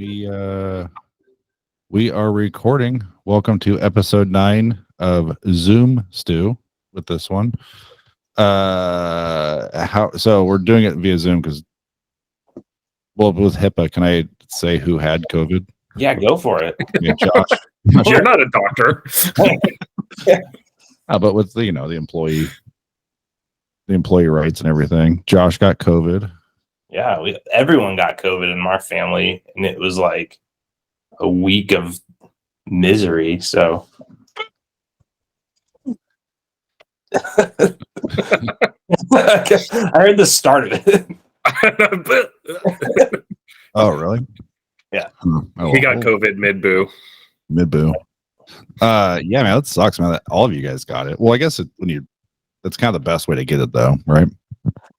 We are recording. Welcome to episode 9 of Zoom Stew with this one. So we're doing it via Zoom because, well, with HIPAA, can I say who had COVID? Yeah, go for it. Yeah, Josh. You're not a doctor. But with the employee rights and everything, Josh got COVID. Yeah, everyone got COVID in our family, and it was like a week of misery. So, I heard the start of it. Oh, really? Yeah. He got COVID mid-boo. Yeah, man, that sucks, man. That all of you guys got it. Well, I guess that's kind of the best way to get it, though, right?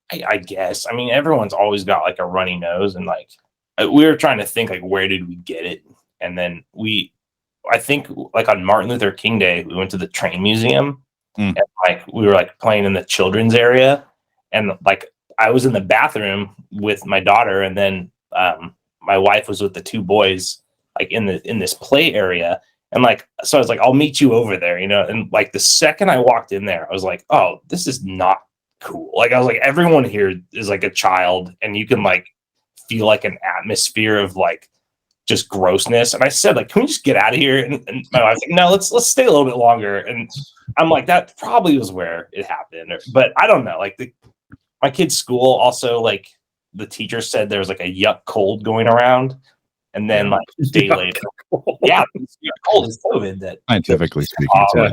I guess. I mean, everyone's always got like a runny nose, and like we were trying to think like where did we get it, and then I think like on Martin Luther King Day we went to the train museum, and like we were like playing in the children's area, and like I was in the bathroom with my daughter, and then my wife was with the two boys like in this play area, and like so I was like, I'll meet you over there, and like the second I walked in there I was like, oh, this is not cool. Like I was like, everyone here is like a child, and you can like feel like an atmosphere of like just grossness. And I said, like, can we just get out of here? And my wife's like, no, let's stay a little bit longer. And I'm like, that probably was where it happened. But I don't know. Like my kid's school also, like the teacher said there was like a yuck cold going around. And then like a day later, yeah, cold is COVID. That scientifically speaking,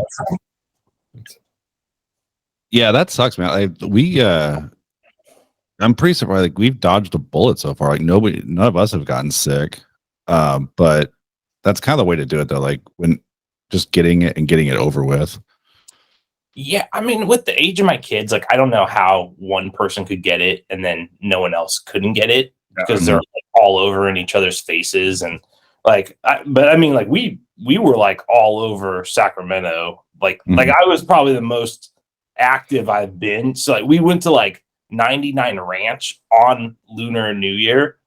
yeah, that sucks, man. I'm pretty surprised. Like we've dodged a bullet so far. Like none of us have gotten sick. But that's kind of the way to do it, though. Like when just getting it over with. Yeah, I mean, with the age of my kids, like I don't know how one person could get it and then no one else couldn't get it because they're like, all over in each other's faces and like. But I mean, like we were like all over Sacramento. Like I was probably the most active I've been. So like we went to like 99 Ranch on Lunar New Year.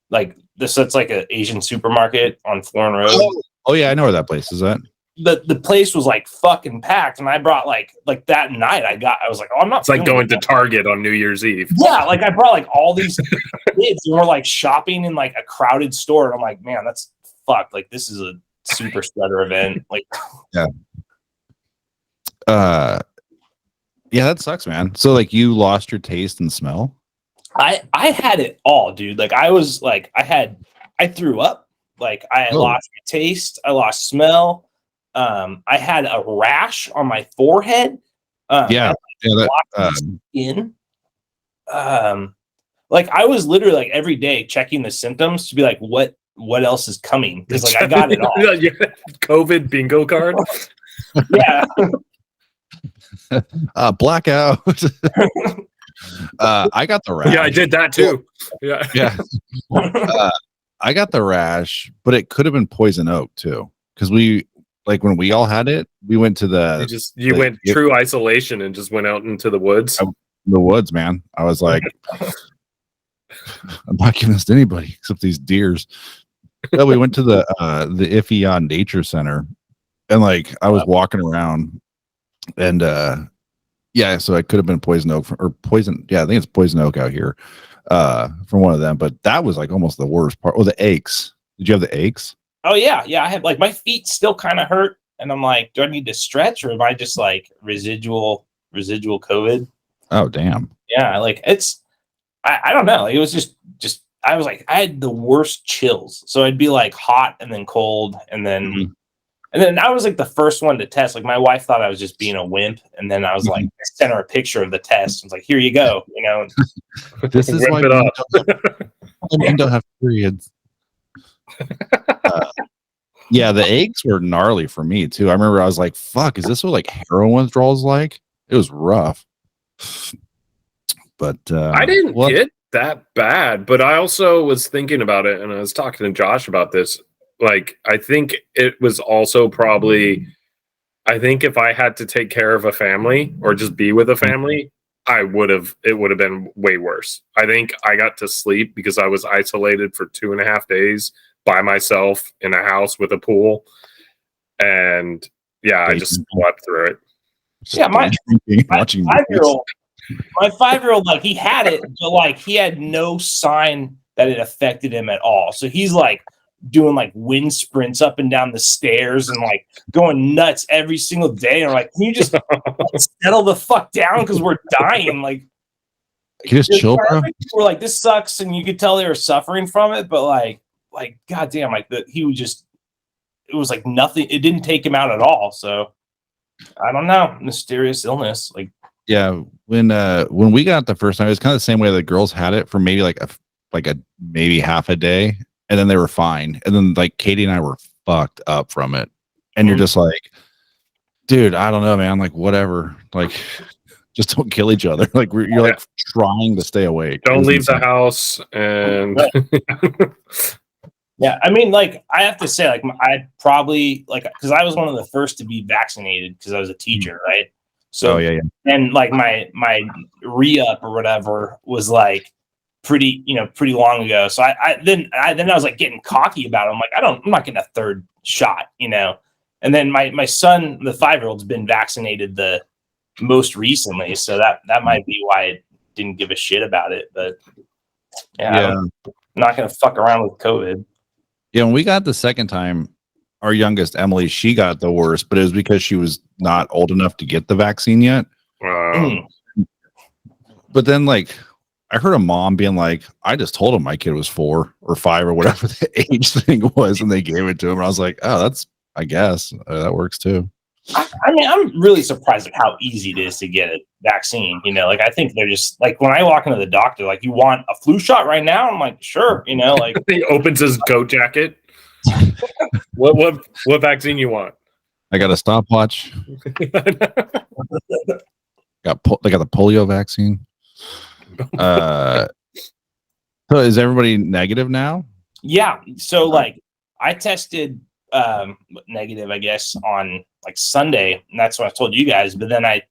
Like that's like an Asian supermarket on Florin Road. Oh yeah, I know where that place is at. The place was like fucking packed, and I brought like that night I was like, oh, I'm not. It's like going to Target on New Year's Eve. Yeah, like I brought like all these kids, and we're like shopping in like a crowded store, and I'm like, man, that's fucked. Like this is a super spreader event. Like, yeah. Yeah, that sucks, man. So like you lost your taste and smell? I had it all, dude. Like I was like I threw up. Like I lost my taste, I lost smell. I had a rash on my forehead. Skin. Like I was literally like every day checking the symptoms to be like, what else is coming? Because like I got it all. COVID bingo card. Yeah. Blackout. I got the rash. Yeah, I did that too. Yeah. I got the rash, but it could have been poison oak too. Because when we all had it, we went to you went true isolation and just went out into the woods. The woods, man. I was like, I'm not giving this to anybody except these deers. So we went to the Iffy Nature Center, and like I was walking around, and yeah, so it could have been poison oak or poison. Yeah, I think it's poison oak out here from one of them. But that was like almost the worst part. Oh, the aches. Did you have the aches? Oh yeah. I had like my feet still kind of hurt, and I'm like, do I need to stretch or am I just like residual COVID? Oh damn. Yeah, like it's I don't know. Like, it was just I was like I had the worst chills. So I'd be like hot and then cold and then and then I was like the first one to test. Like my wife thought I was just being a wimp, and then I was like, I sent her a picture of the test. I was like, "Here you go," This is why men don't have periods. Yeah, the aches were gnarly for me too. I remember I was like, "Fuck, is this what like heroin withdrawals like?" It was rough. But I didn't get that bad, but I also was thinking about it, and I was talking to Josh about this. Like, I think it was also probably, I think if I had to take care of a family or just be with a family, it would have been way worse. I think I got to sleep because I was isolated for 2.5 days by myself in a house with a pool, and I just slept through it. Yeah, my watching 5-year-old, like he had it, but like he had no sign that it affected him at all. So he's like doing like wind sprints up and down the stairs and like going nuts every single day. And we're like, can you just settle the fuck down because we're dying? Like, just chill, bro. We're like, this sucks, and you could tell they were suffering from it, but like goddamn, like he was just, it was like nothing. It didn't take him out at all. So I don't know, mysterious illness. Like, yeah, when we got it the first time, it was kind of the same way the girls had it for maybe like a maybe half a day, and then they were fine, and then like Katie and I were fucked up from it, and you're just like, dude, I don't know, man, like whatever, like just don't kill each other. Like you're like trying to stay awake. Don't leave the house, and yeah, I mean, like I have to say, like I probably like because I was one of the first to be vaccinated because I was a teacher, right? So and like my re-up or whatever was like pretty long ago. So I was like getting cocky about it. I'm like, I'm not getting a third shot, And then my son, the 5-year-old's been vaccinated the most recently, so that might be why I didn't give a shit about it. But I'm not gonna fuck around with COVID. Yeah, when we got the second time, our youngest Emily, she got the worst, but it was because she was not old enough to get the vaccine yet. But then, like, I heard a mom being like, "I just told him my kid was 4 or 5 or whatever the age thing was, and they gave it to him." And I was like, "Oh, I guess that works too." I mean, I'm really surprised at how easy it is to get a vaccine. Like I think they're just like when I walk into the doctor, like, "You want a flu shot right now?" I'm like, "Sure." Like he opens his coat jacket. What vaccine you want? I got a stopwatch. They got the polio vaccine. So is everybody negative now? Yeah. So like I tested negative, I guess, on like Sunday, and that's what I told you guys. But then I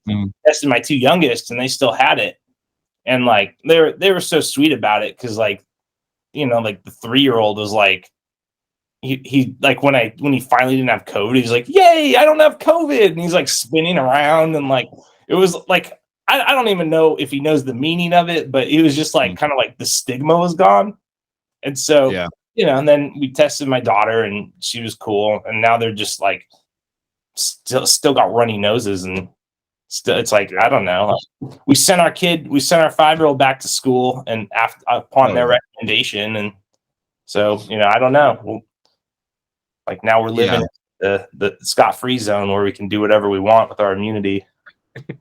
tested my 2 youngest, and they still had it. And like they were so sweet about it because like like the 3-year-old was like he like when he finally didn't have COVID, he's like, "Yay, I don't have COVID," and he's like spinning around, and like it was like I don't even know if he knows the meaning of it, but it was just like kind of like the stigma was gone. And so and then we tested my daughter, and she was cool, and now they're just like still got runny noses, and still it's like I don't know. We sent our 5-year-old back to school, and upon their recommendation, and so I don't know. Like now we're living the scot-free zone where we can do whatever we want with our immunity.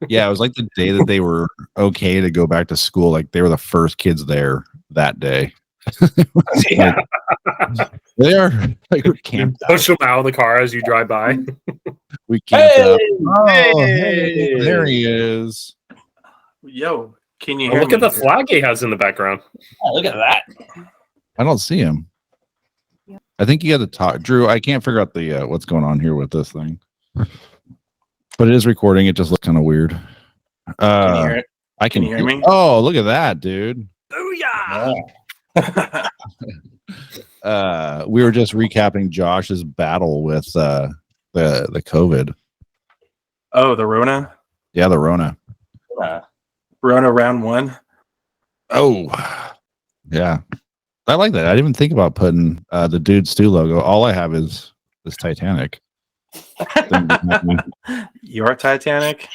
Yeah, it was like the day that they were okay to go back to school. Like they were the first kids there that day. Yeah, they are like camped out. Push them out of the car as you drive by. We camped out. Hey, there he is. Yo, can you hear look me? at the flag he has in the background. Oh, look at that. I don't see him. I think you got to talk, Drew. I can't figure out the what's going on here with this thing, but it is recording. It just looks kind of weird. Can you hear it? I can hear me. Oh, look at that, dude. Booyah! We were just recapping Josh's battle with the COVID. Oh, the Rona. Yeah, the Rona. Rona round 1. Oh, yeah. I like that. I didn't even think about putting the Dude Stew logo. All I have is this Titanic. Your Titanic.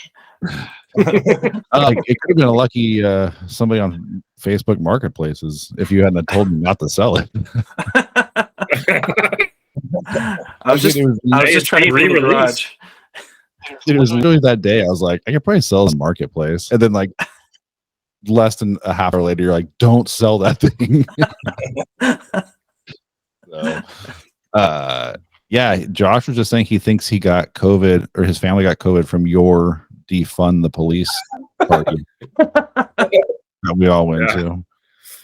It could have been a lucky somebody on Facebook Marketplaces if you hadn't told me not to sell it. I was just trying to read the garage. Dude, it was literally that day. I was like, I could probably sell this Marketplace, and then like less than a half hour later, you're like, don't sell that thing. So, yeah, Josh was just saying he thinks he got COVID or his family got COVID from your defund the police party that we all went to.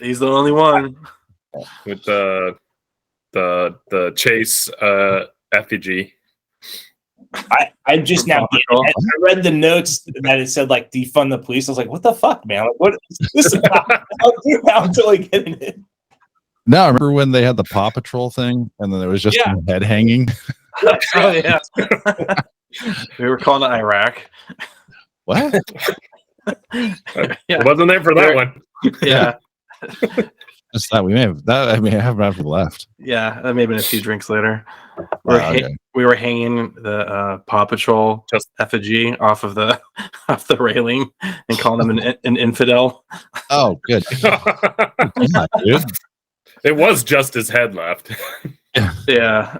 He's the only one with the Chase effigy. I just now I read the notes that it said like defund the police. I was like, what the fuck, man? Like, what is this about? I'm totally getting it. No, I remember when they had the Paw Patrol thing, and then there was just a head hanging. Oh yeah. We were calling it Iraq. What? I wasn't there for that one. Yeah. Just that we may have that. I mean, I have after left. Yeah, that may have been a few drinks later. We were hanging the Paw Patrol effigy off the railing and calling them an infidel. Oh, good. Yeah, dude. It was just his head left. Yeah.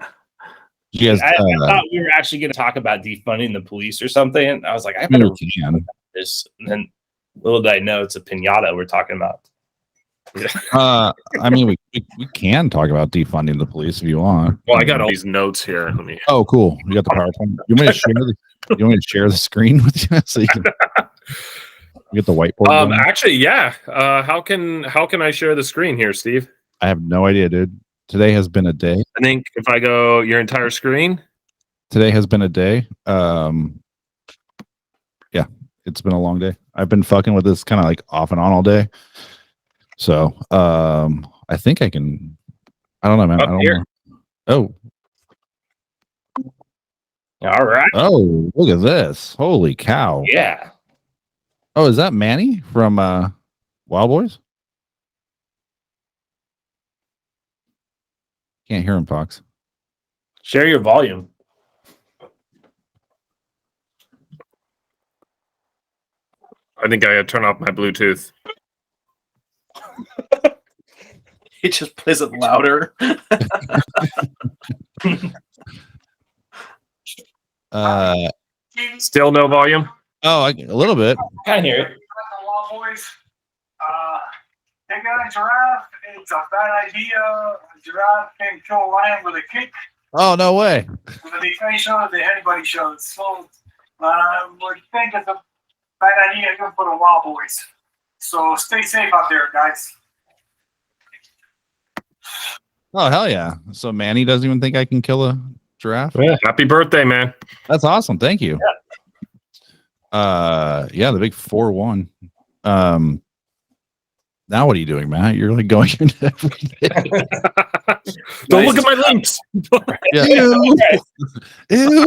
You guys, I thought we were actually going to talk about defunding the police or something. And I was like, I better can. this. And then little did I know it's a pinata we're talking about. I mean, we can talk about defunding the police if you want. Well, I got all these notes here. Let me. Oh, cool. You got the PowerPoint. You want me to share the screen with you so you can get the whiteboard? Actually, yeah. How can I share the screen here, Steve? I have no idea, dude. Today has been a day. I think if I go your entire screen. Today has been a day. Yeah, it's been a long day. I've been fucking with this kind of like off and on all day. So, I think I can. I don't know, man. I don't know. Oh. All right. Oh, look at this! Holy cow! Yeah. Oh, is that Manny from Wild Boys? Can't hear him, Fox. Share your volume. I think I had to turn off my Bluetooth. He just plays it louder. Still no volume? Oh, a little bit. Can't hear it. They got a giraffe. It's a bad idea. A giraffe can kill a lion with a kick. Oh, no way. The defense shows, the anybody shows. So, we think it's a bad idea even for the Wild Boys. So stay safe out there, guys. Oh, hell yeah. So Manny doesn't even think I can kill a giraffe? Yeah. Happy birthday, man. That's awesome. Thank you. Yeah, the big 4-1. Now what are you doing, Matt? You're like going into everything. Don't look at my links. Yeah. Ew.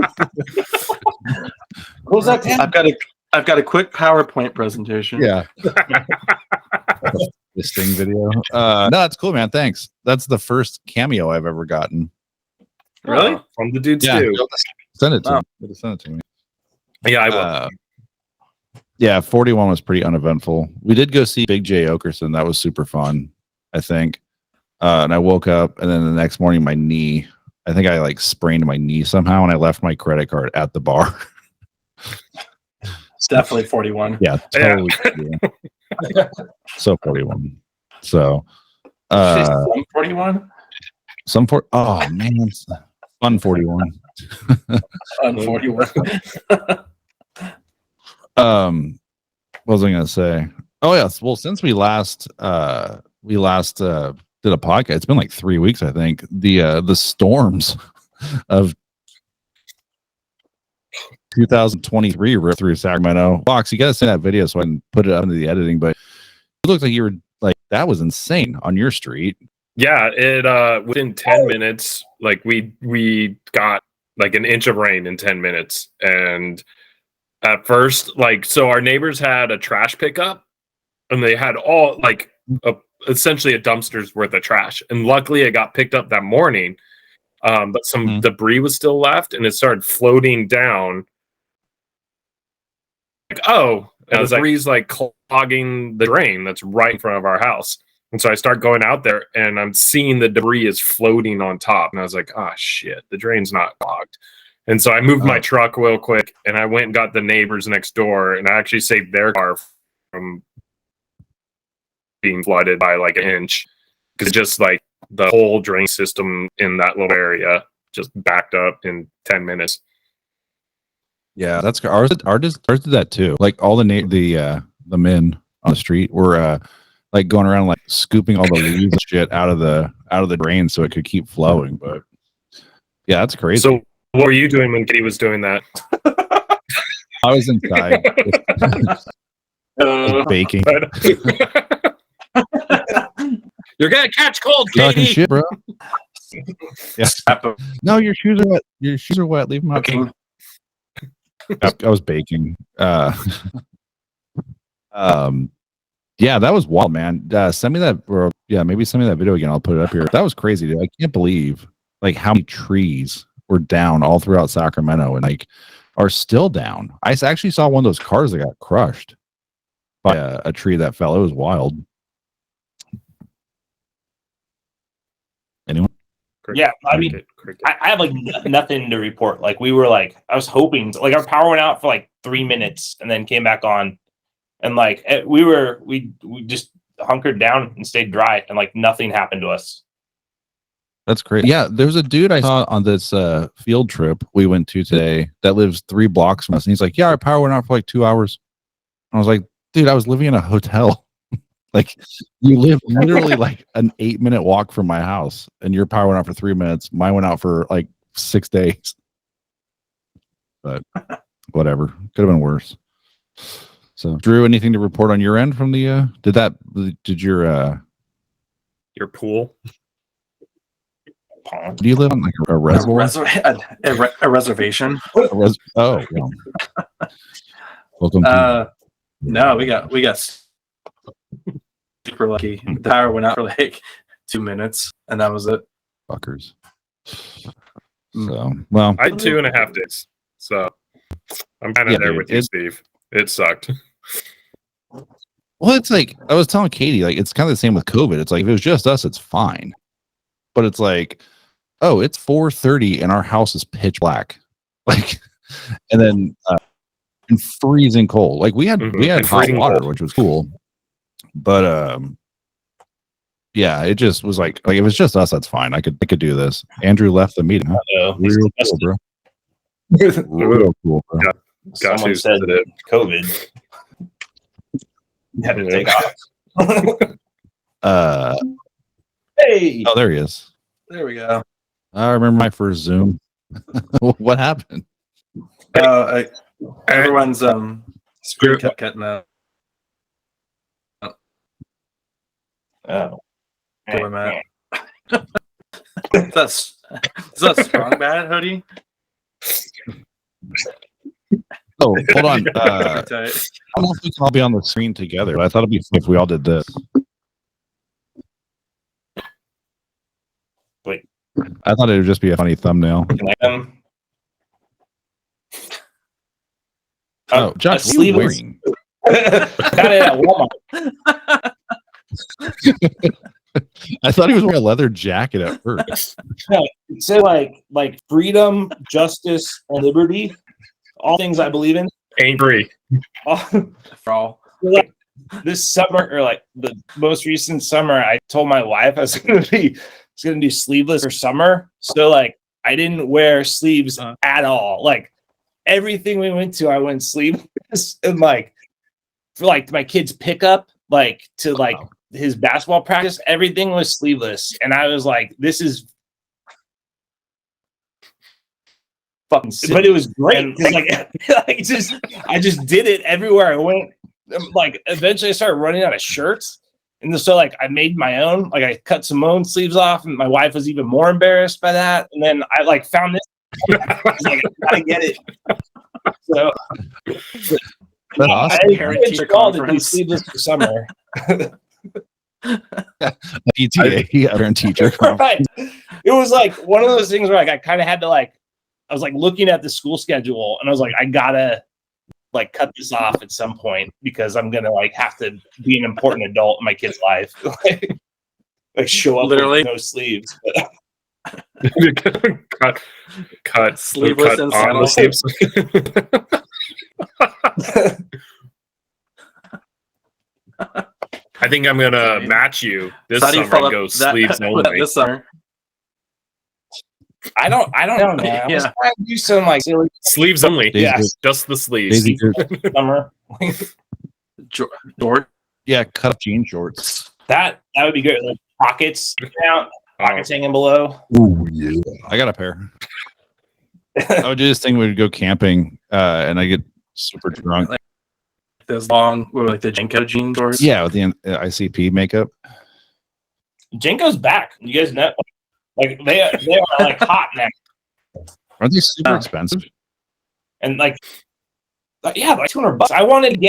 What was that? I've got a quick PowerPoint presentation. Yeah. This thing video. No, that's cool, man. Thanks. That's the first cameo I've ever gotten. Really? From the dudes Yeah. too. Send it to me. Send it to me. Yeah, I will. Yeah, 41 was pretty uneventful. We did go see Big J Okerson. That was super fun, I think. And I woke up, and then the next morning, my knee, I think I like sprained my knee somehow, and I left my credit card at the bar. It's definitely 41. Yeah, totally. Yeah. So 41. So, 41? Oh, man. Fun 41. Fun 41. What was I gonna say? Oh yes, well, since we last did a podcast, it's been like 3 weeks, I think. The storms of 2023 ripped through Sacramento. Fox, you gotta send that video so I can put it up into the editing, but it looked like you were like, that was insane on your street. Yeah, it within 10 minutes, like we got like an inch of rain in 10 minutes. And at first, like, so our neighbors had a trash pickup and they had all like essentially a dumpster's worth of trash. And luckily it got picked up that morning. But some debris was still left and it started floating down. Like, oh, and the debris like clogging the drain that's right in front of our house. And so I start going out there and I'm seeing the debris is floating on top. And I was like, oh shit, the drain's not clogged. And so I moved my truck real quick and I went and got the neighbors next door and I actually saved their car from being flooded by like an inch. Because just like the whole drain system in that little area just backed up in 10 minutes. Yeah, that's ours did that too. Like all the men on the street were like going around like scooping all the leaves and shit out of the drain so it could keep flowing. But yeah, that's crazy. So what were you doing when Kitty was doing that? I was inside baking. You're gonna catch cold, Talking Katie. shit, bro. Yeah. No, your shoes are wet. Your shoes are wet. Leave them out. I was baking. Yeah, that was wild, man. Send me that, or maybe send me that video again. I'll put it up here. That was crazy, dude. I can't believe like how many trees were down all throughout Sacramento and like are still down. I actually saw one of those cars that got crushed by a tree that fell. It was wild. Anyone? Yeah, I mean, I have like nothing to report. Like we were like, I was hoping like our power went out for like 3 minutes and then came back on, and like we just hunkered down and stayed dry, and like nothing happened to us. That's great. Yeah, there's a dude I saw on this field trip we went to today that lives 3 blocks from us, and he's like, "Yeah, our power went out for like 2 hours." And I was like, "Dude, I was living in a hotel." Like you live literally like an 8-minute walk from my house, and your power went out for 3 minutes. Mine went out for like 6 days. But whatever, could have been worse. So, Drew, anything to report on your end from the? Did your pool? Do you live on like a reservoir? A reservation. Oh, well. Welcome. No, we got super lucky. The power went out for like 2 minutes, and that was it. Fuckers. So, well, I had 2.5 days. So I'm kind of there with you, Steve. It sucked. Well, it's like I was telling Katie, like it's kind of the same with COVID. It's like if it was just us, it's fine. But it's like, oh, it's 4:30 and our house is pitch black, like, and then and freezing cold. Like we had hot water, cold, which was cool. But yeah, it just was like if it's just us, that's fine. I could do this. Andrew left the meeting. Huh? Real cool, bro. Real cool, bro. Someone said COVID. You had to take off. Hey! Oh, there he is. There we go. I remember my first Zoom. What happened? Everyone's screen kept cutting out. Oh. Is that strong bad hoodie? Oh, hold on. I don't know if we can all be on the screen together, but I thought it'd be fun if we all did this. Wait. I thought it would just be a funny thumbnail. Oh, Josh, what are you wearing? Got it at Walmart. I thought he was wearing a leather jacket at first. No, it said like freedom, justice, and liberty. All things I believe in. Angry. For all. Like, this summer, or like the most recent summer, I told my wife I was gonna do sleeveless for summer. So like I didn't wear sleeves at all. Like everything we went to, I went sleeveless, and like for like my kid's pickup, like to like his basketball practice, everything was sleeveless, and I was like, "This is fucking sick." But it was great. Like I just did it everywhere I went. Like eventually, I started running out of shirts, and so like I made my own. Like I cut some own sleeves off, and my wife was even more embarrassed by that. And then I like found this. I was like, I gotta get it. So that's awesome. I called it sleeveless for summer. PTA parent teacher. Right. It was like one of those things where like I kind of had to like I was like looking at the school schedule, and I was like, I gotta like cut this off at some point because I'm gonna like have to be an important adult in my kid's life. Like show up literally with no sleeves. cut sleeveless and on the sleeves. I think I'm gonna match you this summer and go sleeves only. This summer. I don't know, man. I was trying to do some like silly sleeves only. Yes, just the sleeves. Summer. Short. Yeah, cut up jean shorts. That would be good. Like pockets out, pockets hanging below. Oh yeah, I got a pair. I would do this thing. We'd go camping, and I get super drunk. Like those long, like the Jenko jean shorts. Yeah, with the ICP makeup. Jenko's back. You guys know, like they are like hot now. Aren't they super expensive? And like yeah, like $200. I wanted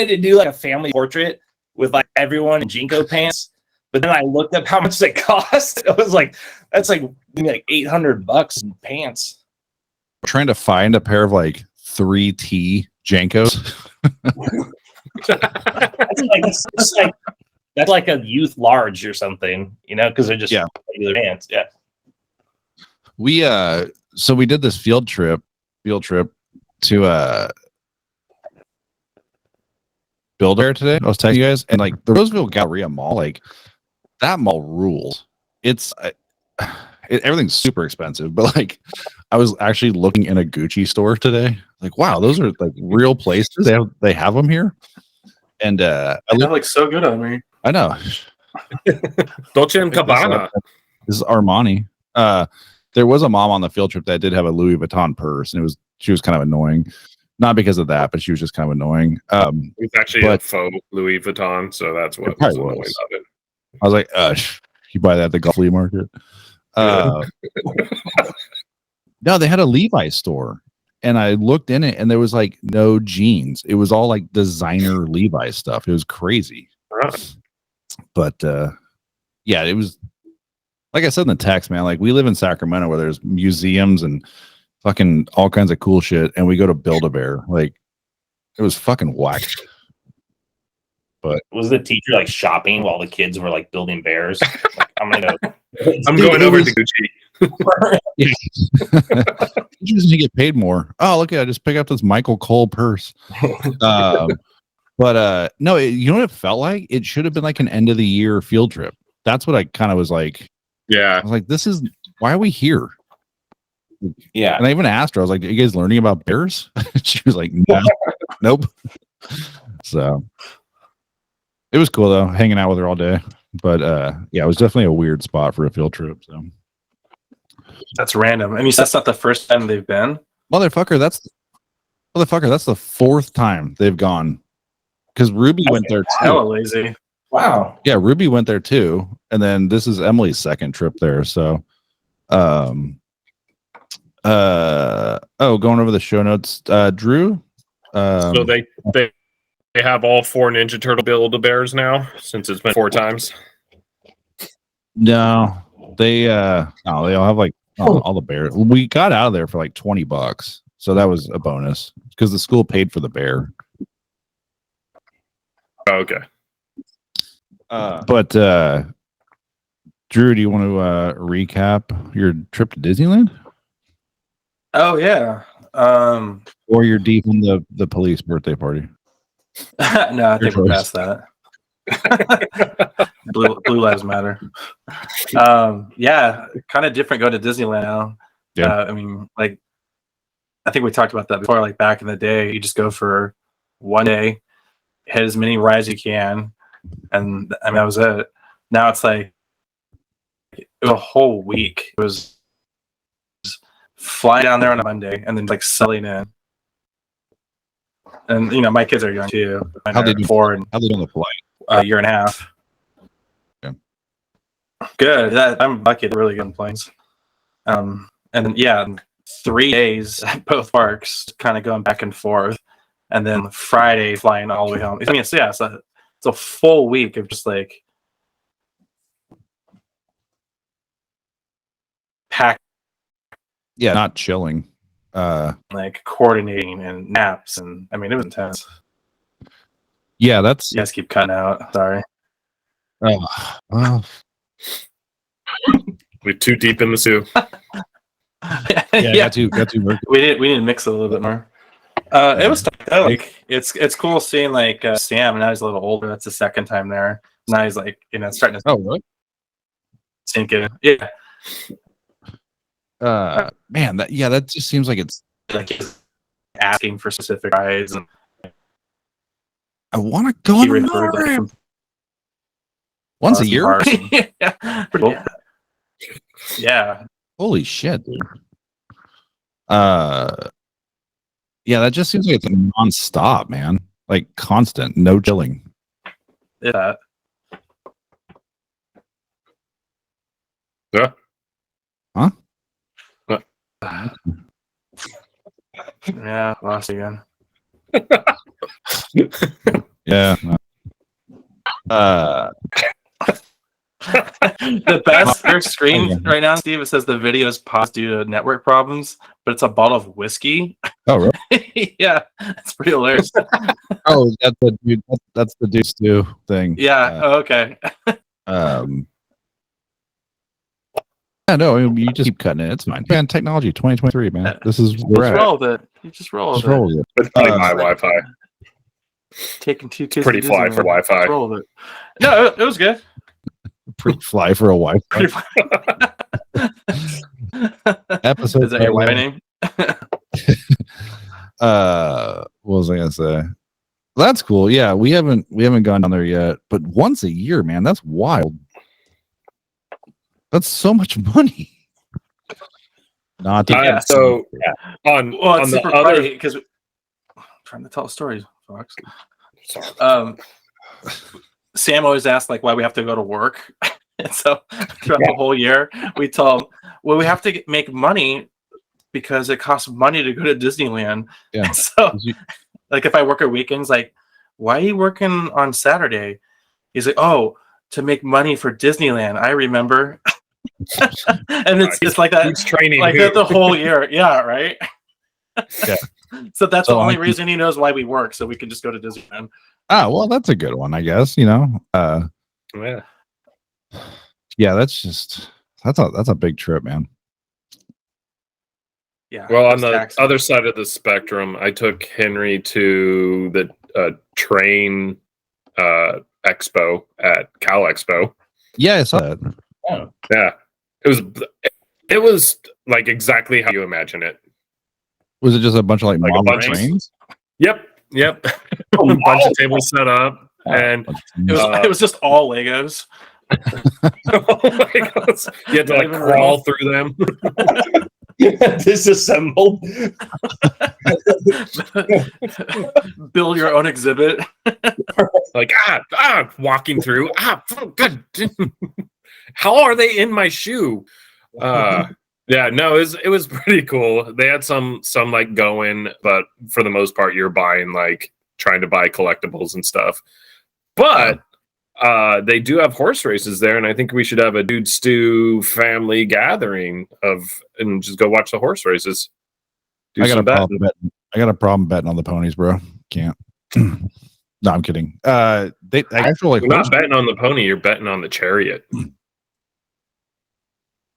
to do like a family portrait with like everyone in Jinko pants, but then I looked up how much it cost. It was like that's like $800 in pants. I'm trying to find a pair of like 3T Jankos. That's like a youth large or something, because they're just regular pants. Yeah. So we did this field trip to Build-A-Bear today. I was telling you guys, and like the Roseville Galleria Mall, like that mall rules. Everything's super expensive, but like I was actually looking in a Gucci store today. Like, wow, those are like real places. They have them here, and I look like so good on me. I know. Dolce and Gabbana. This is Armani. There was a mom on the field trip that did have a Louis Vuitton purse, and she was kind of annoying. Not because of that, but she was just kind of annoying. It's actually a faux Louis Vuitton, so that's what was annoying about it. I was like, you buy that at the golf flea market? No, they had a Levi's store, and I looked in it, and there was like no jeans. It was all like designer Levi's stuff. It was crazy. But yeah, it was like I said in the text, man. Like we live in Sacramento where there's museums and fucking all kinds of cool shit, and we go to Build-A-Bear. Like it was fucking whack. But was the teacher like shopping while the kids were like building bears? Like, I'm going over to Gucci. Yeah. You just need to get paid more. Oh, look at I just pick up this Michael Cole purse. But no, you know what it felt like? It should have been like an end of the year field trip. That's what I kind of was like. Yeah, I was like, why are we here? Yeah, and I even asked her. I was like, "Are you guys learning about bears?" She was like, "No, nope." So it was cool though, hanging out with her all day. But yeah, it was definitely a weird spot for a field trip. So that's random. And that's not the first time they've been. Motherfucker, that's the fourth time they've gone. Because Ruby went there too. Hella lazy. Wow. Yeah, Ruby went there too, and then this is Emily's second trip there. So, going over the show notes, Drew. So they have all 4 Ninja Turtle Build-A-Bears now, since it's been 4 times. No, they all have like all the bears. We got out of there for like $20, so that was a bonus because the school paid for the bear. Oh, okay. But Drew, do you want to recap your trip to Disneyland? Oh yeah. Or you're deep in the police birthday party? No, I think we're past that. Blue Lives Matter. Yeah, kind of different going to Disneyland now. Yeah. I mean, like, I think we talked about that before. Like back in the day, you just go for one day, hit as many rides as you can, and I mean that was it. Now it's like it was a whole week. It was flying down there on a Monday and then like settling in. And my kids are young too. How they do 4 and how they on the flight? A year and a half. Yeah. Good. I'm lucky to really good in planes. And then 3 days at both parks, kind of going back and forth, and then Friday flying all the way home. I mean, it's a full week of just like packed. Yeah, not chilling. Like coordinating and naps, and I mean it was intense. Yeah, that's You guys keep cutting out. Sorry. Well, We're too deep in the soup. got to We need to mix it a little bit more. It was like it's cool seeing like Sam. Now he's a little older. That's the second time there. Now he's like starting to really? sink in. Yeah. Man, that just seems like it's Like he's asking for specific rides, and I want to go on a monorail once a year. Yeah. Pretty cool. Yeah. Holy shit, dude. Yeah, that just seems like it's nonstop, man. Like constant, no chilling. Yeah. Yeah. Huh? Yeah, lost again. Yeah. The best your screen right now, Steve, it says the video is paused due to network problems, but it's a bottle of whiskey. Oh, really? Yeah, it's pretty hilarious. Oh, that's the dude. That's the dude stew thing. Yeah. Okay. Yeah, no, I mean, you just keep cutting it. It's fine. Man, technology 2023, man. This is where we're Just at. roll with it. You just roll with Just roll it. with it. It's probably my Wi-Fi. Taking 2 kids. Pretty to fly Disneyland. for Wi-Fi. Just roll with it. No, it was good. Pretty fly for a Wi-Fi. Pretty fly. Episode. Is that your Wi-Fi name? What was I gonna say? That's cool. Yeah, we haven't gone down there yet, but once a year, man, that's wild. That's so much money. Not Yeah, so on It's the super other, funny because I'm trying to tell a story, Fox. sorry. Sam always asks like why we have to go to work, and so throughout the whole year we tell him, well, we have to make money because it costs money to go to Disneyland. Yeah. And so, like, if I work at weekends, like, why are you working on Saturday? He's like, oh, to make money for Disneyland. I remember. And it's like that. He's training like you. the whole year. Yeah, right. Yeah. So that's So the only I keep- reason he knows why we work, so we can just go to Disneyland. Ah, well, that's a good one, I guess. You know. Yeah. Yeah, that's a big trip, man. Yeah. Well, on those the taxes. other side of the spectrum, I took Henry to the train expo at Cal Expo. Yeah, I saw that. Oh. Yeah, it was like exactly how you imagine it. Was it just a bunch of like Like a model bunch of- trains? Yep. A bunch of tables set up, and It was just all Legos. oh my God, you had to Not like even crawl through them. Disassembled. Build your own exhibit. Like walking through good. How are they in my shoe? Yeah, no, it was pretty cool. They had some like going, but for the most part, you're buying like trying to buy collectibles and stuff. But they do have horse races there, and I think we should have a Dude Stew family gathering and just go watch the horse races. I got a problem betting on the ponies, bro. Can't. No, I'm kidding. They actually You're not betting on the pony, you're betting on the chariot.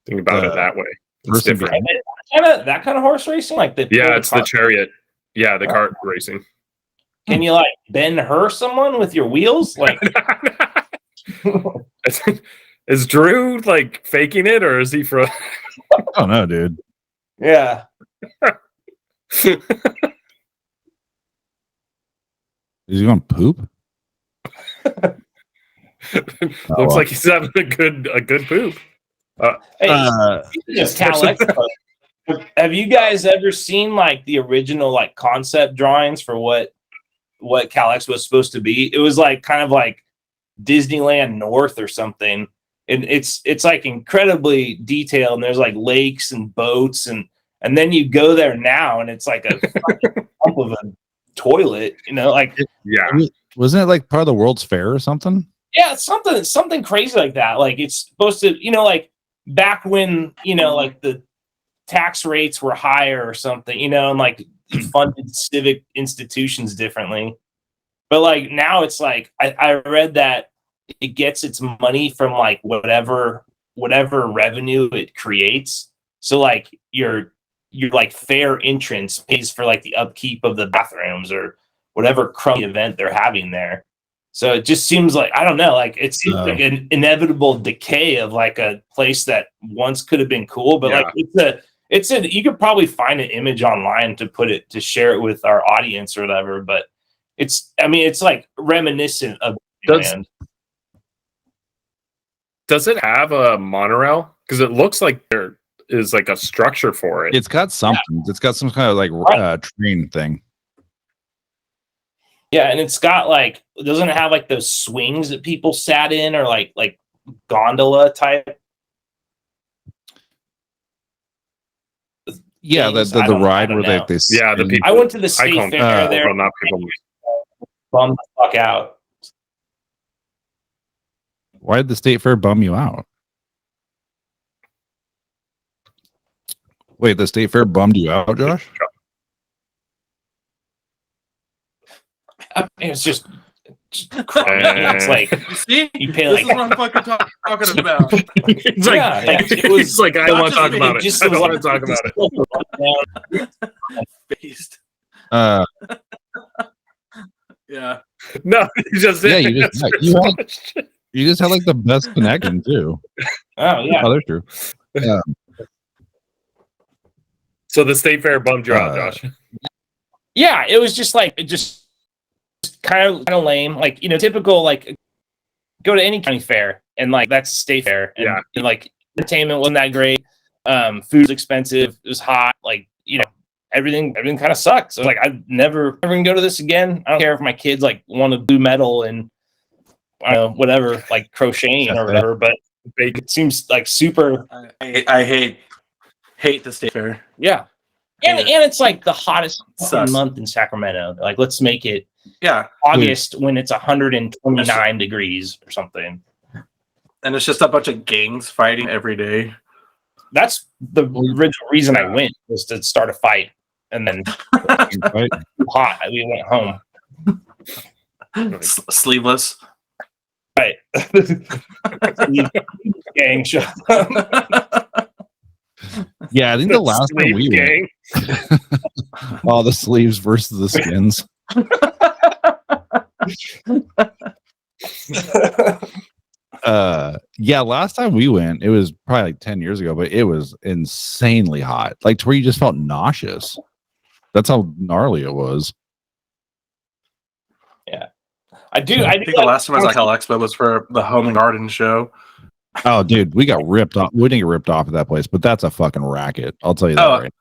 Think about it that way. It's person different. That kind of horse racing, like It's the chariot. Yeah, the kart racing. Can you like Ben Hur someone with your wheels? Like, Is Drew like faking it, or is he from? Oh no, dude. yeah. Is he going to poop? Looks like he's having a good poop. Hey, just Cal Expo. Have you guys ever seen like the original like concept drawings for what Cal Expo was supposed to be? It was like kind of like Disneyland North or something. And it's like incredibly detailed, and there's like lakes and boats, and then you go there now and it's like a pump of a toilet, like Yeah. Wasn't it like part of the World's Fair or something? yeah, it's something crazy like that. Like it's supposed to, like back when, like the tax rates were higher or something, and like funded civic institutions differently. But like now it's like I read that it gets its money from like whatever revenue it creates. So like your like fair entrance pays for like the upkeep of the bathrooms or whatever crummy event they're having there. So it just seems like, I don't know, like it seems like an inevitable decay of like a place that once could have been cool, but like it's a you could probably find an image online to share it with our audience or whatever, but it's like reminiscent of Disneyland. Does it have a monorail? Because it looks like there is like a structure for it. It's got something. Yeah. It's got some kind of like train thing. Yeah, and it's got like, doesn't it have like those swings that people sat in, or like gondola type? Yeah, things. the I don't ride where know. they Yeah, the spin. people. I went to the I state call them fair there. well, not people. Bummed the fuck out. Why did the state fair bum you out? Wait, the state fair bummed you out, Josh? It was just crummy. It's like See, you pay this like is what I'm fucking talking about. It's like, yeah, it was it's like I don't want to talk just- about it it. just I don't was want to talk about it. Beast. Uh, Yeah. No, you just Yeah, you just- answered you so had- much. you just had like the best connection too. oh yeah. Oh, that's true. So the state fair bummed you out, Josh. Yeah, it was just like just kind of lame. Like, you know, typical like go to any county fair and like that's a state fair. And, Yeah. and, like entertainment wasn't that great. Food was expensive. It was hot. Like, you know, everything kind of sucks. So like I'd never gonna go to this again. I don't care if my kids like want to do metal and I don't know, whatever, like crocheting or whatever, but it seems like super I hate the state fair. yeah. And it's like the hottest fucking Sus. month in Sacramento. Like, let's make it Yeah, August when it's 129 degrees or something. and it's just a bunch of gangs fighting every day. That's the original reason I went, was to start a fight, and then Right? too hot, we went home. Sleeveless. Right, gang show up. Yeah, I think the last time Slave we gang. went, all the sleeves versus the skins. Yeah, last time we went, it was probably like 10 years ago, but it was insanely hot, like to where you just felt nauseous. That's how gnarly it was. I do. I think the last time I was at Hell Expo was for the Home and Garden show. Oh, dude, we got ripped off. We didn't get ripped off at that place, but that's a fucking racket. I'll tell you that. Oh. Right.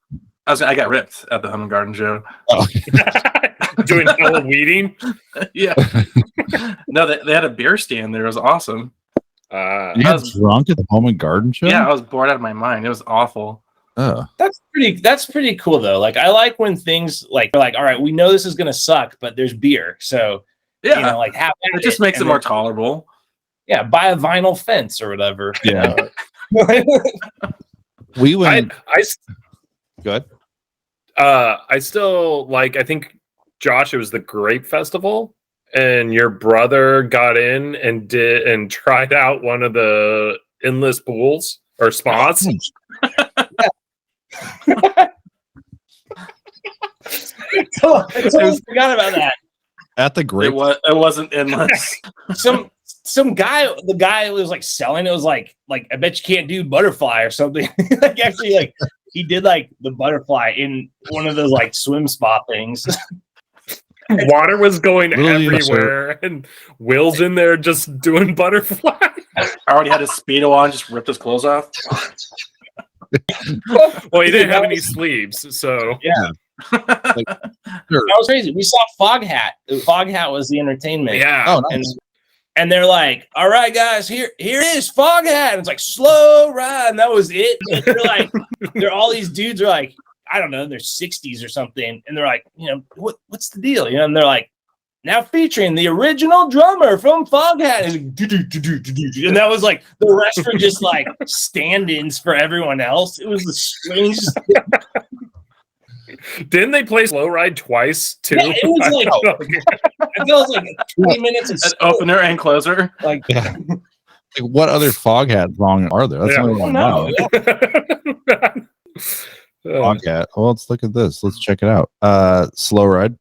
I got ripped at the Home and Garden show. Oh. Doing hella weeding. Yeah. No, they had a beer stand there. It was awesome. You I got was- drunk at the Home and Garden show? Yeah, I was bored out of my mind. It was awful. That's pretty cool though. Like, I like when things like they're like, all right, we know this is gonna suck, but there's beer, so Yeah, you know, like have it just makes it and more then- tolerable. Yeah, buy a vinyl fence or whatever. you Yeah. know. We went. I Good. I still like. I think Josh, it was the Grape Festival, and your brother got in and tried out one of the endless pools or spas. I forgot about that. At the Great. It wasn't endless. Some guy, the guy who was like selling it was like I bet you can't do butterfly or something. Like actually, like he did like the butterfly in one of those like swim spa things. Water was going Little everywhere, and Will's in there just doing butterfly. I already had his Speedo on, just ripped his clothes off. Well, he didn't have any sleeves, so Yeah. Like, sure. That was crazy. We saw Foghat. Foghat was the entertainment. yeah. Oh, nice. And they're like, all right, guys, here is Foghat. And it's like slow ride. And that was it. And they're like, they're all these dudes are like, I don't know, in their 60s or something. And they're like, you know, what's the deal? You know, and they're like, now featuring the original drummer from Foghat. And, like, and that was like, the rest were just like stand-ins for everyone else. It was the strangest. Didn't they play Slow Ride twice too? Yeah, it was like, I feel it was like 20 minutes of An opener and closer. like, Yeah. Like, what other Foghat song are there? That's Yeah. what I I want don't to know. know. Foghat. Well, let's look at this. Let's check it out. Slow Ride.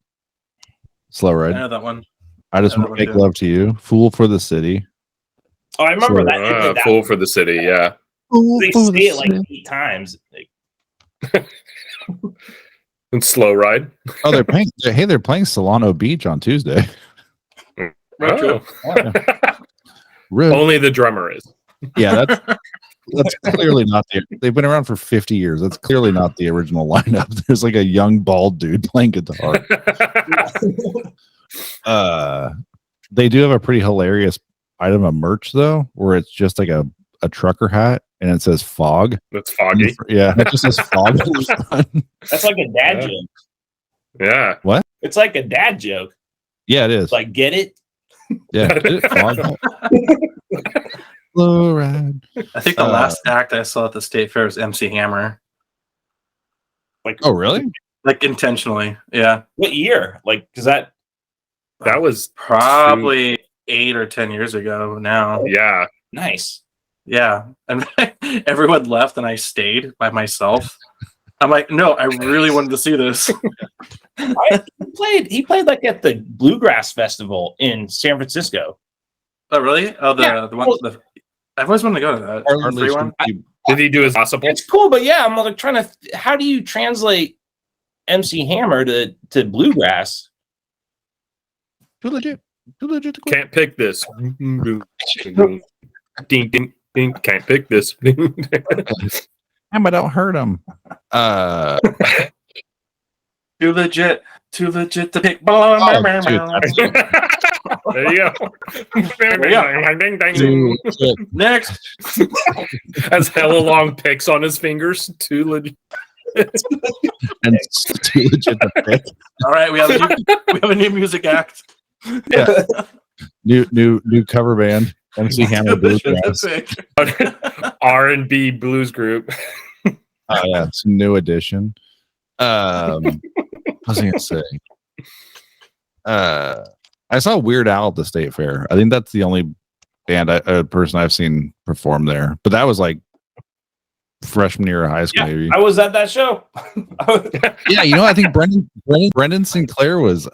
Slow I Ride. know that one. I just I know want to that make one, love to you. Fool for the city. oh, I remember that. They did that Fool one. for the City, yeah. They say it like 8 times. Like, And Slow Ride. Oh, they're playing. Hey, they're playing Solano Beach on Tuesday. Oh. Really? Only the drummer is. Yeah, that's clearly not the. They've been around for 50 years. That's clearly not the original lineup. There's like a young bald dude playing guitar. They do have a pretty hilarious item of merch though, where it's just like a trucker hat and it says fog. That's foggy. Yeah, it just says fog. That's like a dad Yeah. joke. Yeah. What? It's like a dad joke. Yeah, it is. Like, get it? Yeah, get it? Fog. Slow ride. I think the last act I saw at the state fair was MC Hammer. Like, Oh, really? Like intentionally. Yeah. what year? Like, because that That was Probably 8 or 10 years ago now. yeah. nice. Yeah. And everyone left and I stayed by myself. I'm like, no, I really wanted to see this. He played like at the Bluegrass Festival in San Francisco. Oh, really? Oh, Yeah. the one. I've always wanted to go to that. Or Our free one? Did he do his possible? It's cool, but yeah, I'm like trying to. How do you translate MC Hammer to bluegrass? Too legit. Too legit. To quit. Can't pick this. Ding, ding, ding. Can't pick this. Damn, I don't hurt him. Too legit to pick. There you go. Ding, ding, ding. Next. Has hella long picks on his fingers. Too legit. And too legit to pick. All right, we have a new music act. Yeah. New cover band. MC Hammer Too legit Bluegrass. to pick. R&B blues group. Oh yeah, it's a new edition. What was I gonna say? I saw Weird Al at the State Fair. I think that's the only person I've seen perform there. But that was like freshman year of high school, Yeah, maybe. I was at that show. Yeah, I think Brendan Sinclair was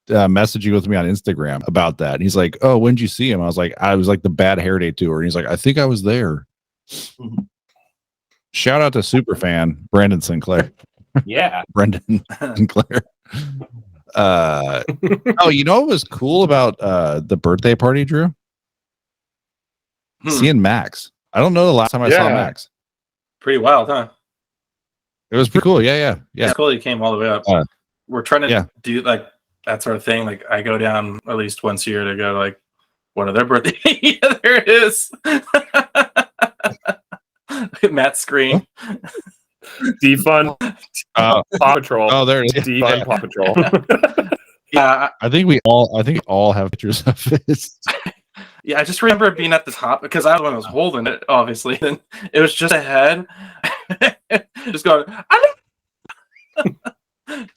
messaging with me on Instagram about that. And he's like, "Oh, when did you see him?" I was like, "I was like the Bad Hair Day tour." And he's like, "I think I was there." Shout out to superfan Brandon Sinclair. Yeah. Brendan Sinclair. Oh, what was cool about the birthday party, Drew? Seeing Max. I don't know the last time I saw Max. Pretty wild, huh? It was pretty cool. Yeah. It's cool you came all the way up. We're trying to do like that sort of thing. Like I go down at least once a year to go like one of their birthday. Yeah, there it is. Matt's screen. Defund Paw Patrol. Oh, there it is. Defund Paw Patrol. Yeah, I think we all have pictures of it. yeah. I just remember it being at the top because I was the one who was holding it. Obviously, and it was just a head, just going.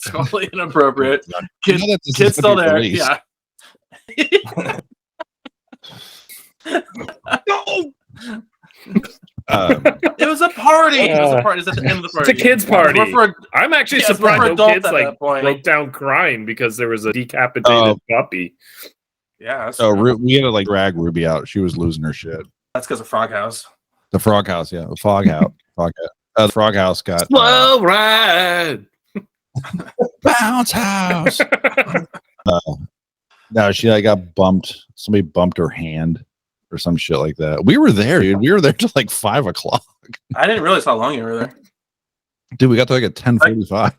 Totally inappropriate. Kid's still there. Yeah. No. It was a party. It was a party. It's at the end of the party. It's a kids' party. I'm actually Yeah, it's more surprised for no adults kids at like that point. broke down crying because there was a decapitated puppy. Yeah. So we had to like drag Ruby out. She was losing her shit. That's because of Frog House. The Frog House, yeah. The Frog House. The Frog House got Slow ride. bounce house. No, she like got bumped. Somebody bumped her hand or some shit like that. We were there, dude. We were there till like 5 o'clock. I didn't realize how long you were there. Dude, we got to like at 10:45.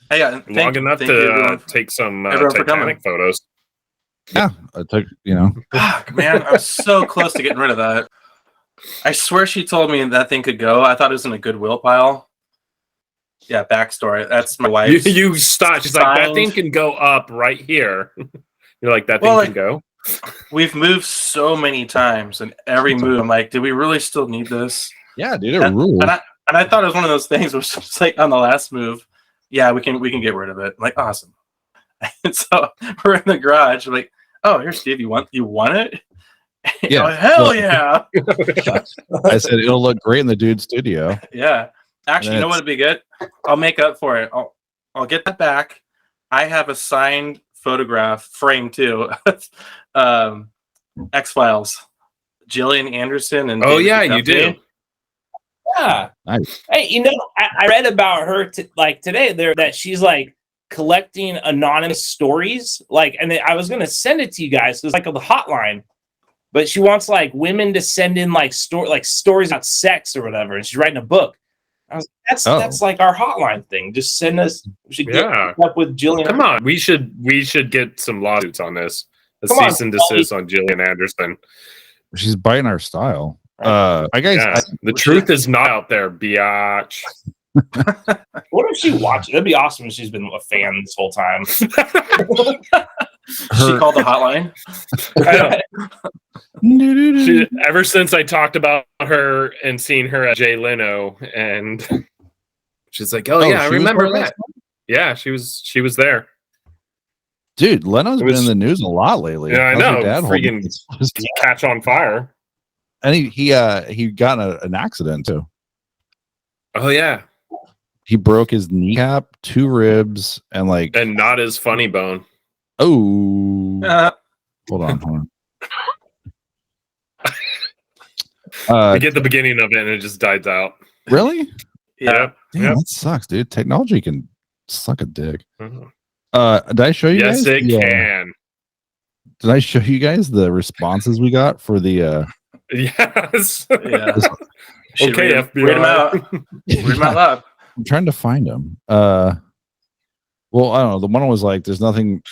Hey, yeah, Long enough to take some everyone for coming. Titanic photos. Yeah, I took Fuck, man, I was so close to getting rid of that. I swear she told me that thing could go. I thought it was in a Goodwill pile. Yeah, backstory. That's my wife. You stop. She's like, that thing can go up right here. You're like, that thing can go? We've moved so many times, and every move, I'm like, do we really still need this? Yeah, dude, it ruled. And I thought it was one of those things where it's just like on the last move, yeah, we can get rid of it. I'm like, awesome. And so we're in the garage. We're like, oh, here, Steve, you want it? Yeah. Like, hell yeah. I said it'll look great in the dude studio. Yeah. Actually, you know what would be good? I'll make up for it. I'll get that back. I have a signed photograph frame too. X-Files. Gillian Anderson and oh David yeah, you Duchovny. do. Yeah. Nice. Hey, I read about her today there that she's like collecting anonymous stories. Like, and I was gonna send it to you guys. It's like the hotline, but she wants like women to send in like stories about sex or whatever, and she's writing a book. I was that's like our hotline thing. Just send us. We should get up with Jillian. Come on, we should get some lawsuits on this. A cease and desist on Gillian Anderson. She's biting our style. I guys, Yeah. The truth is not out there, biatch. What if she watched? That'd be awesome if she's been a fan this whole time. She called the hotline. Ever since I talked about her and seeing her at Jay Leno, and she's like, "Oh yeah, I she was remember part of that." Yeah, she was there. Dude, Leno's It been was- in the news a lot lately. Yeah, I How's your know. dad holding Freaking it? catch on fire. And he got an accident too. Oh yeah, He broke his kneecap, 2 ribs, and like and not his funny bone. hold on. We get the beginning of it, and it just dies out. Really? Yep. Damn, Yep. that sucks, dude. Technology can suck a dick. Mhm. Did I show you Yes, guys? it can. Did I show you guys the responses we got for the Yes. Yeah. Should Okay, read, FBI. read them out. Read them out loud. I'm trying to find them. Well, I don't know. The one was like, "There's nothing."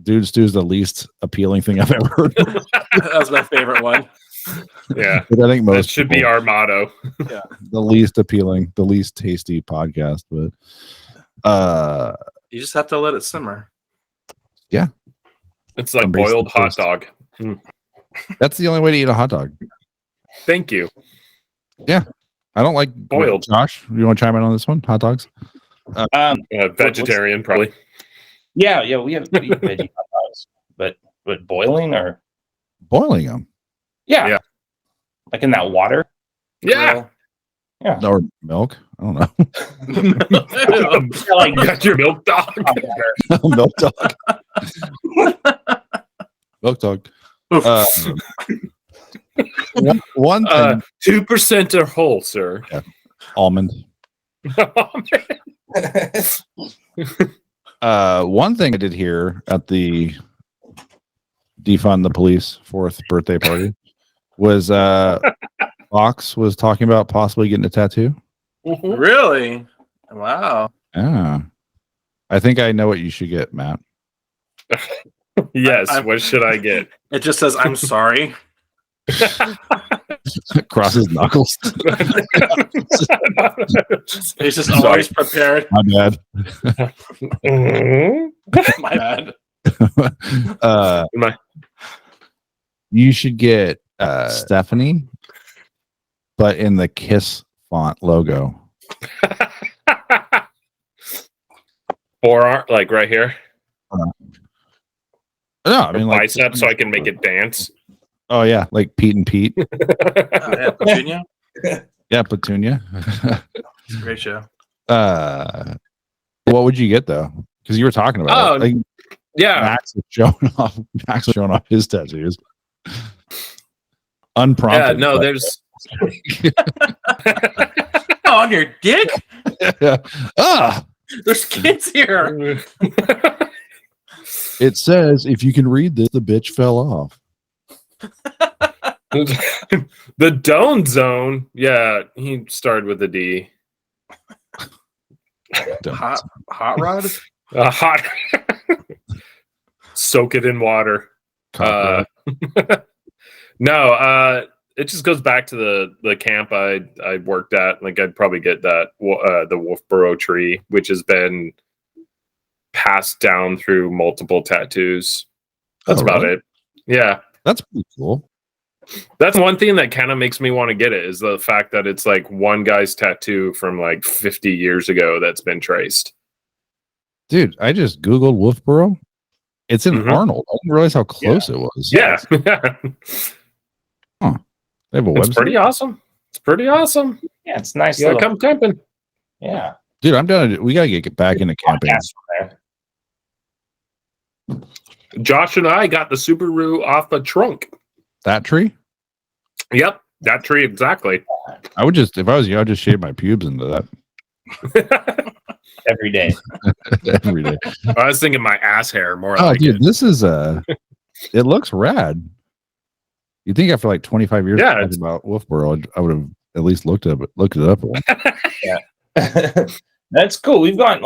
Dudes do is the least appealing thing I've ever heard. That was my favorite one. Yeah, But I think most that should be people- our motto. the least appealing, the least tasty podcast. But You just have to let it simmer. It's like Embrace boiled the hot taste. dog. that's the only way to eat a hot dog. Thank you. I don't like Boiled. Josh, you want to chime in on this one? Hot dogs? Vegetarian, probably. Yeah, we have veggie hot dogs, but boiling or Boiling them Yeah. like in that water. Yeah. or milk? I don't know. Yeah, like You got your milk dog. Milk dog. Milk dog. One thing, 2% are whole, sir. almond. One thing I did hear at the defund the police 4th birthday party was Fox was talking about possibly getting a tattoo. Really? Wow. Yeah. I think I know what you should get, Matt. Yes. I'm- What should I get? It just says, "I'm sorry." Cross his knuckles. He's just Sorry. always prepared. My bad. Mhm. My bad. You should get Stephanie, but in the Kiss font logo. Forearm, like right here. No, I mean like Bicep, so I can make it dance. Oh yeah, like Pete and Pete. Oh, yeah, Petunia. Yeah, Petunia. It's a great show. What would you get though? Because you were talking about Oh, it. Like, Yeah. Max was showing off. Max was showing off his tattoos. Unprompted. Yeah. No, but- there's. On your dick? Ah, There's kids here. it says if you can read this, the bitch fell off. The Doan Zone. Yeah, he started with a D. Hot rod? Hot. Soak it in water. No, it just goes back to the camp I worked at. Like I'd probably get that the Wolfboro tree, which has been passed down through multiple tattoos. That's about really? it. Yeah, That's pretty cool. that's one thing that kind of makes me want to get it is the fact that it's like one guy's tattoo from like 50 years ago that's been traced. Dude, I just Googled Wolfboro. It's in Mhm. Arnold. I didn't realize how close it was. Yeah, They have a it's website. pretty awesome. It's pretty awesome. Yeah, it's nice. You gotta little- come camping. Yeah. Dude, I'm down. We gotta get back into camping. Podcast from there. Josh and I got the Subaru off a trunk. That tree? Yep, that tree exactly. I would just, if I was you, I'd just shave my pubes into that Every day. every day. I was thinking my ass hair more. Oh, like dude, it. this is it looks rad. You think after like 25 years Yeah, talking about Wolfboro, I would have at least looked it up. That's cool. We've gone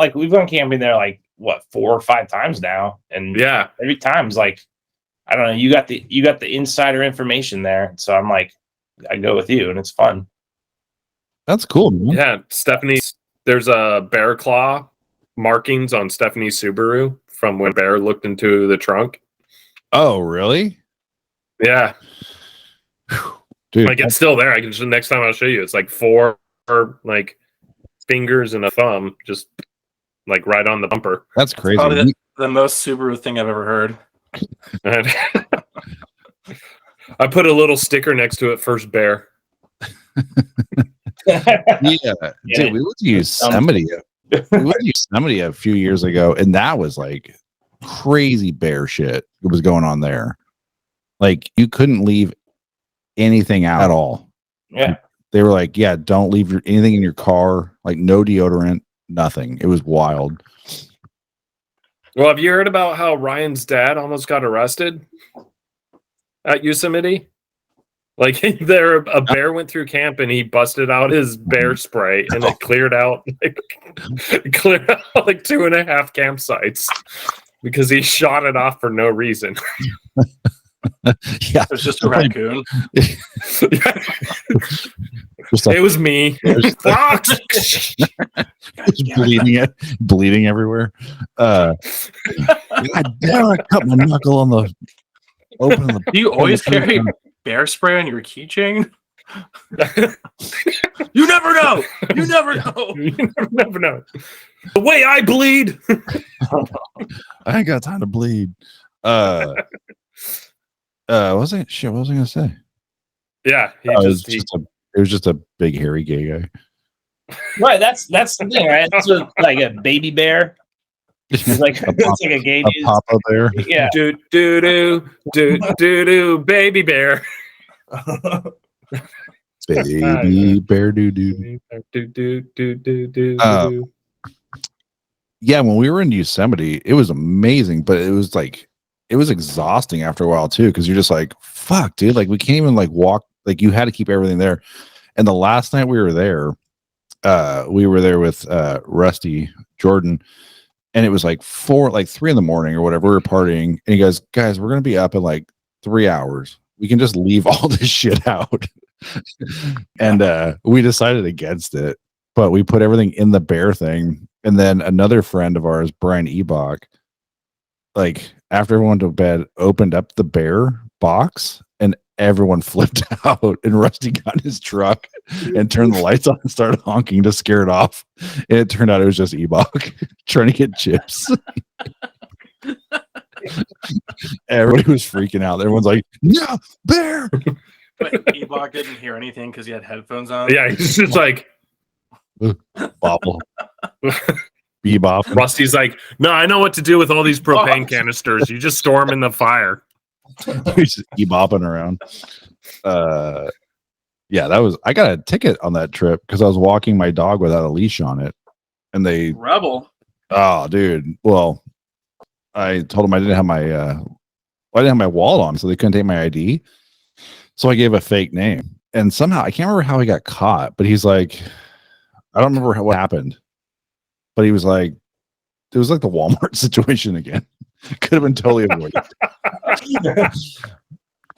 camping there like what 4 or 5 times now, and Yeah, every time's like, I don't know. You got the insider information there, so I'm like, I go with you, and it's fun. That's cool, man. Yeah, Stephanie's. There's a bear claw markings on Stephanie's Subaru from when Bear looked into the trunk. Oh, really? Yeah, Dude, like it's still there. I can just next time I'll show you. It's like 4 like fingers and a thumb, just like right on the bumper. that's crazy. Probably the most Subaru thing I've ever heard. And I put a little sticker next to it. First Bear. Yeah, dude, we went to Yosemite. We went to Yosemite a few years ago, and that was like crazy bear shit that was going on there. Like you couldn't leave anything out at all. Yeah. They were like, yeah, don't leave anything in your car, like no deodorant, nothing. It was wild. Well, have you heard about how Ryan's dad almost got arrested at Yosemite? Like a bear went through camp and he busted out his bear spray and it cleared out like 2.5 campsites because he shot it off for no reason. Yeah, It was just a raccoon. just like, It was me. bleeding everywhere. God damn, I cut my knuckle on the open. The Do you always carry bear spray on your keychain? You never know. You never know. You never know. The way I bleed. I ain't got time to bleed. What was I gonna say? Yeah, It was just a big hairy gay guy. Right, that's the thing, right? It's like a baby bear. It's like it's like a gay dude. Papa bear. Yeah. Do do do do do do baby bear. Baby bear doo doo. Do do do do do. Yeah, when we were in Yosemite, it was amazing, but it was exhausting after a while too, because you're just like, fuck, dude, like we can't even like walk, like you had to keep everything there. And the last night we were there with Rusty Jordan, and it was like 3 in the morning or whatever. We were partying, and he goes, guys, we're gonna be up in like 3 hours. We can just leave all this shit out. And we decided against it, but we put everything in the bear thing. And then another friend of ours, Brian Ebach, like after everyone went to bed, opened up the bear box and everyone flipped out. And Rusty got in his truck and turned the lights on and started honking to scare it off. And it turned out it was just Ebach trying to get chips. Everybody was freaking out. Everyone's like, no, bear. But Ebach didn't hear anything because he had headphones on. Yeah, he's just like Bobble. Bebop. Rusty's like, no, I know what to do with all these propane canisters. You just store them in the fire. He's just bebopping around. Yeah, I got a ticket on that trip because I was walking my dog without a leash on it. And they Rebel. Oh, dude. Well, I told them I didn't have my wallet on, so they couldn't take my ID. So I gave a fake name. And somehow I can't remember how he got caught, but he's like, I don't remember what happened. But he was like, it was like the Walmart situation again. Could have been totally avoided.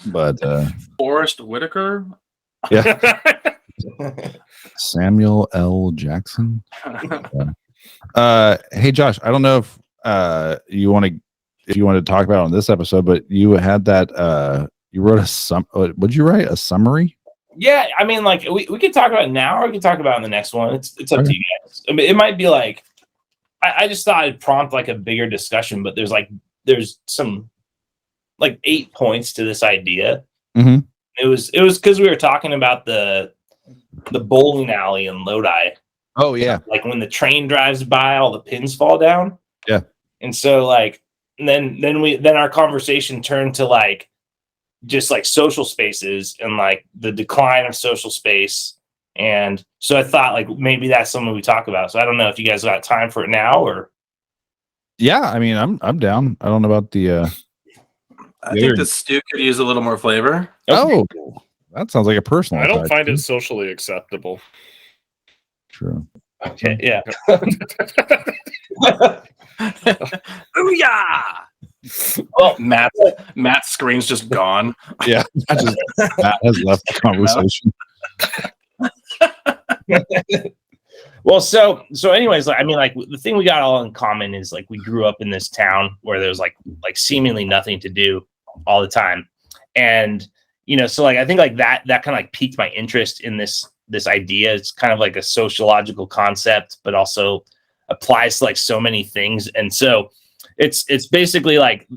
But Forrest Whitaker. yeah. Samuel L. Jackson. Hey Josh, I don't know if you want to talk about it on this episode, but you had that you wrote what'd you write? A summary? Yeah, I mean, like we could talk about it now, or we could talk about it in the next one. It's up to you guys. I mean, it might be like I just thought it'd prompt like a bigger discussion, but there's some like 8 points to this idea. Mm-hmm. It was because we were talking about the bowling alley in Lodi. Oh yeah, like when the train drives by, all the pins fall down. Yeah, and so like then our conversation turned to like just like social spaces and like the decline of social space. And so I thought like maybe that's something we talk about. So I don't know if you guys got time for it now or. Yeah, I mean, I'm down. I don't know about the. I think the stew could use a little more flavor. Oh, that sounds like a personal. I don't find it socially acceptable. True. Okay. Yeah. Booyah! Well, Matt's screen's just gone. Yeah, Matt has left the conversation. well, so anyways, like, I mean, like the thing we got all in common is like we grew up in this town where there's like seemingly nothing to do all the time, and so like I think like that kind of like piqued my interest in this idea. It's kind of like a sociological concept, but also applies to like so many things. And so it's basically like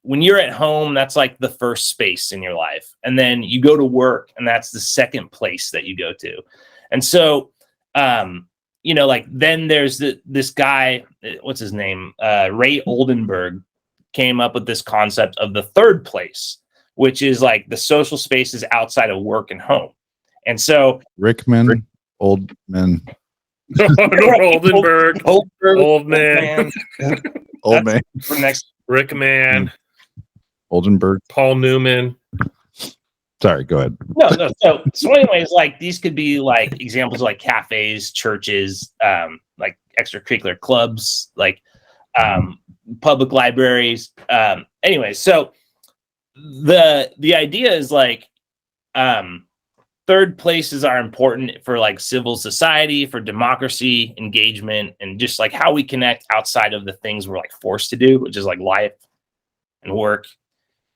when you're at home, that's like the first space in your life, and then you go to work, and that's the second place that you go to. And so like then there's this guy, what's his name, Ray Oldenburg, came up with this concept of the third place, which is like the social spaces outside of work and home. And so Rickman, Oldman. Oldenburg, old man. Old man. For next, Rickman, Oldenburg. Paul Newman. Sorry, go ahead. No. So anyways, like these could be like examples of like cafes, churches, like extracurricular clubs, like public libraries. Anyways, so the idea is like third places are important for like civil society, for democracy, engagement, and just like how we connect outside of the things we're like forced to do, which is like life and work,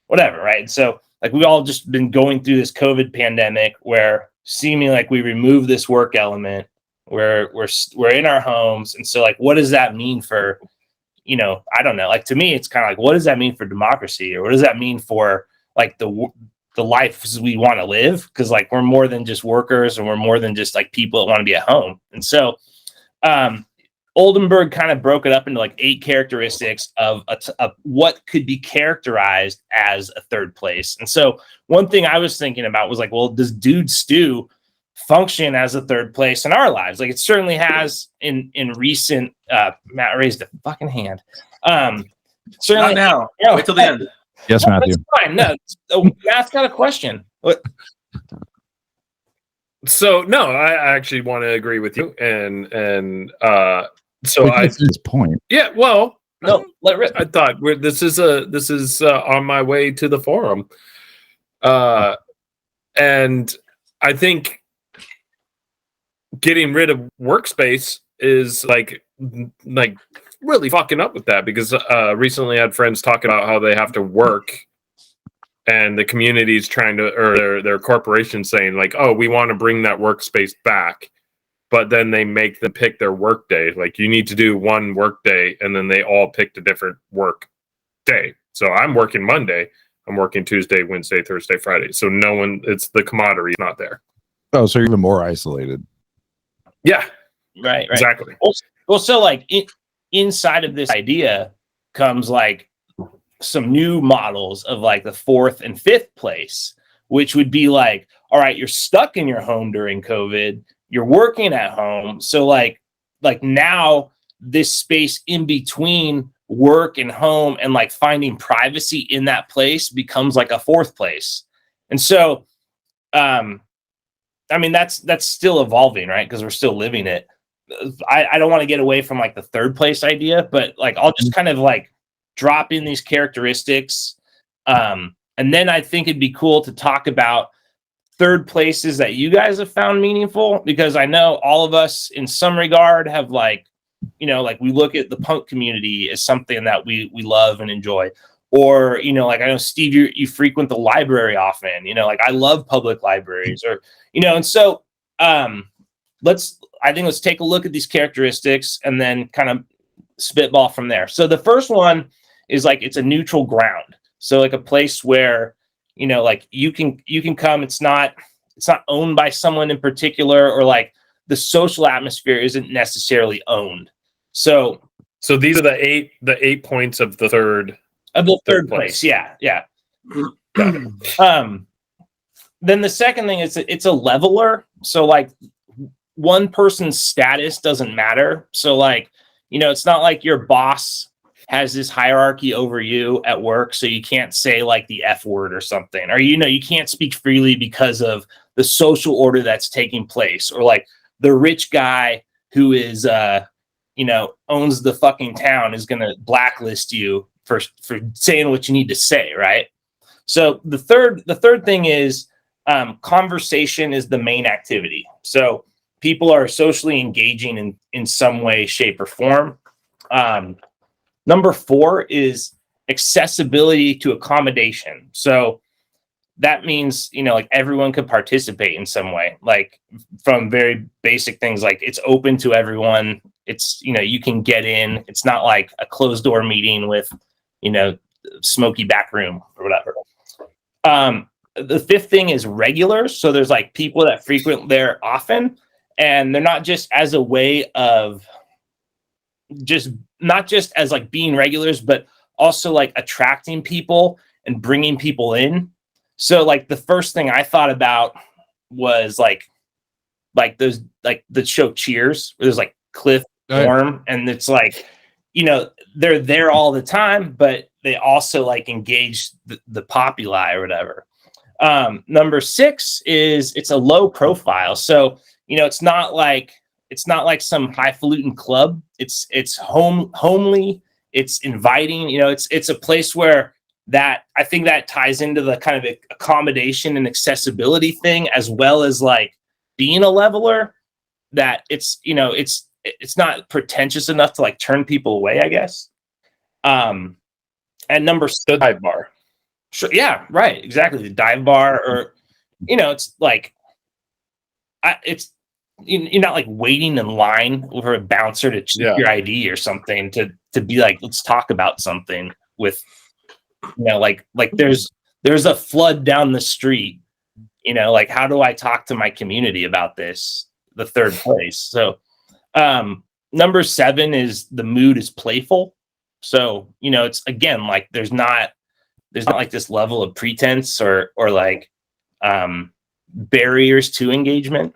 whatever, right? So like we've all just been going through this COVID pandemic where seeming like we remove this work element, where we're in our homes. And so like, what does that mean for, I don't know, like to me, it's kind of like, what does that mean for democracy? Or what does that mean for like the lives we want to live? Because like we're more than just workers, and we're more than just like people that want to be at home. And so Oldenburg kind of broke it up into like 8 characteristics of what could be characterized as a third place. And so one thing I was thinking about was like, well, does Dude Stew function as a third place in our lives? Like it certainly has in recent. Matt raised a fucking hand. Certainly, Not now. Yeah, Wait till the end. Yes, Matthew. That's fine. No, Matt's got a question. What? So no, I actually want to agree with you, and so That's his point. yeah, well, No, let it rip. I thought this is on my way to the forum, and I think getting rid of workspace is like really fucking up with that, because recently I had friends talking about how they have to work, and the community's trying to, or their corporation saying like, oh, we want to bring that workspace back, but then they make them pick their work day. Like you need to do one work day, and then they all picked a different work day. So I'm working Monday, I'm working Tuesday, Wednesday, Thursday, Friday. So no one, it's the camaraderie not there. Oh, so you're even more isolated. Yeah, Right. exactly. Well, so like inside of this idea comes like some new models of like the 4th and 5th place, which would be like, all right, you're stuck in your home during COVID, you're working at home. So like now this space in between work and home and like finding privacy in that place becomes like a 4th place. And so, I mean, that's still evolving, right? Because we're still living it. I don't want to get away from like the third place idea, but like I'll just kind of like drop in these characteristics. And then I think it'd be cool to talk about third places that you guys have found meaningful, because I know all of us in some regard have like, like we look at the punk community as something that we love and enjoy. Or, like I know Steve, you frequent the library often, like I love public libraries, or, and so let's take a look at these characteristics and then kind of spitball from there. So the first one is like, it's a neutral ground. So like a place where, like you can come, it's not owned by someone in particular, or like the social atmosphere isn't necessarily owned. So these are the eight points of the third place. Yeah. Then the second thing is it's a leveler. So like one person's status doesn't matter. So like, it's not like your boss has this hierarchy over you at work, so you can't say like the F word or something, or you can't speak freely because of the social order that's taking place, or like the rich guy who is owns the fucking town is going to blacklist you for saying what you need to say, right? So the third thing is conversation is the main activity. So people are socially engaging in some way, shape, or form. Number 4 is accessibility to accommodation. So that means, like everyone could participate in some way, like from very basic things, like it's open to everyone. It's, you can get in. It's not like a closed door meeting with, smoky back room or whatever. The 5th thing is regulars. So there's like people that frequent there often, and they're not just as a way of not just as like being regulars, but also like attracting people and bringing people in. So like the first thing I thought about was like those, like the show Cheers, where there's like Cliff Orm, and it's like, they're there all the time, but they also like engage the populi or whatever. Number 6 is it's a low profile. So, it's not like some highfalutin club. It's homely. It's inviting. It's a place where that I think that ties into the kind of accommodation and accessibility thing, as well as like being a leveler. That it's not pretentious enough to like turn people away, I guess. And number 6, The dive bar. Sure, yeah, right, exactly. The dive bar, or it's like you're not like waiting in line for a bouncer to check your ID or something to be like, let's talk about something with, like there's a flood down the street, like how do I talk to my community about this? The 3rd place. So number 7 is the mood is playful. So, it's again, like there's not like this level of pretense or like barriers to engagement.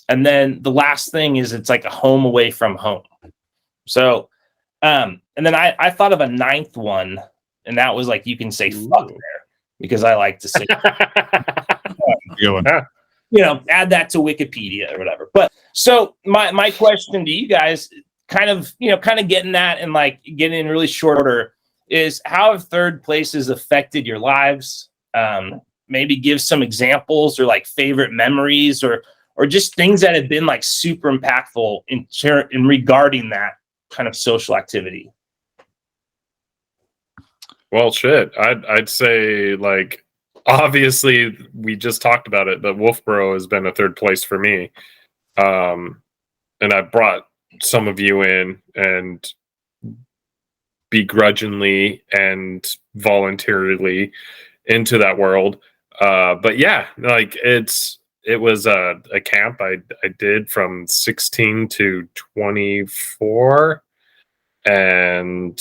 And then the last thing is it's like a home away from home. So, and then I thought of a 9th one, and that was like, you can say fuck there, because I like to say, add that to Wikipedia or whatever. But so my question to you guys, kind of getting that and like getting in really short order, is how have 3rd places affected your lives? Maybe give some examples or like favorite memories or just things that have been like super impactful in regarding that kind of social activity. Well, shit. I'd say, like, obviously we just talked about it, but Wolfboro has been a 3rd place for me. And I brought some of you in, and begrudgingly and voluntarily into that world. But yeah, like it was a camp I did from 16 to 24, and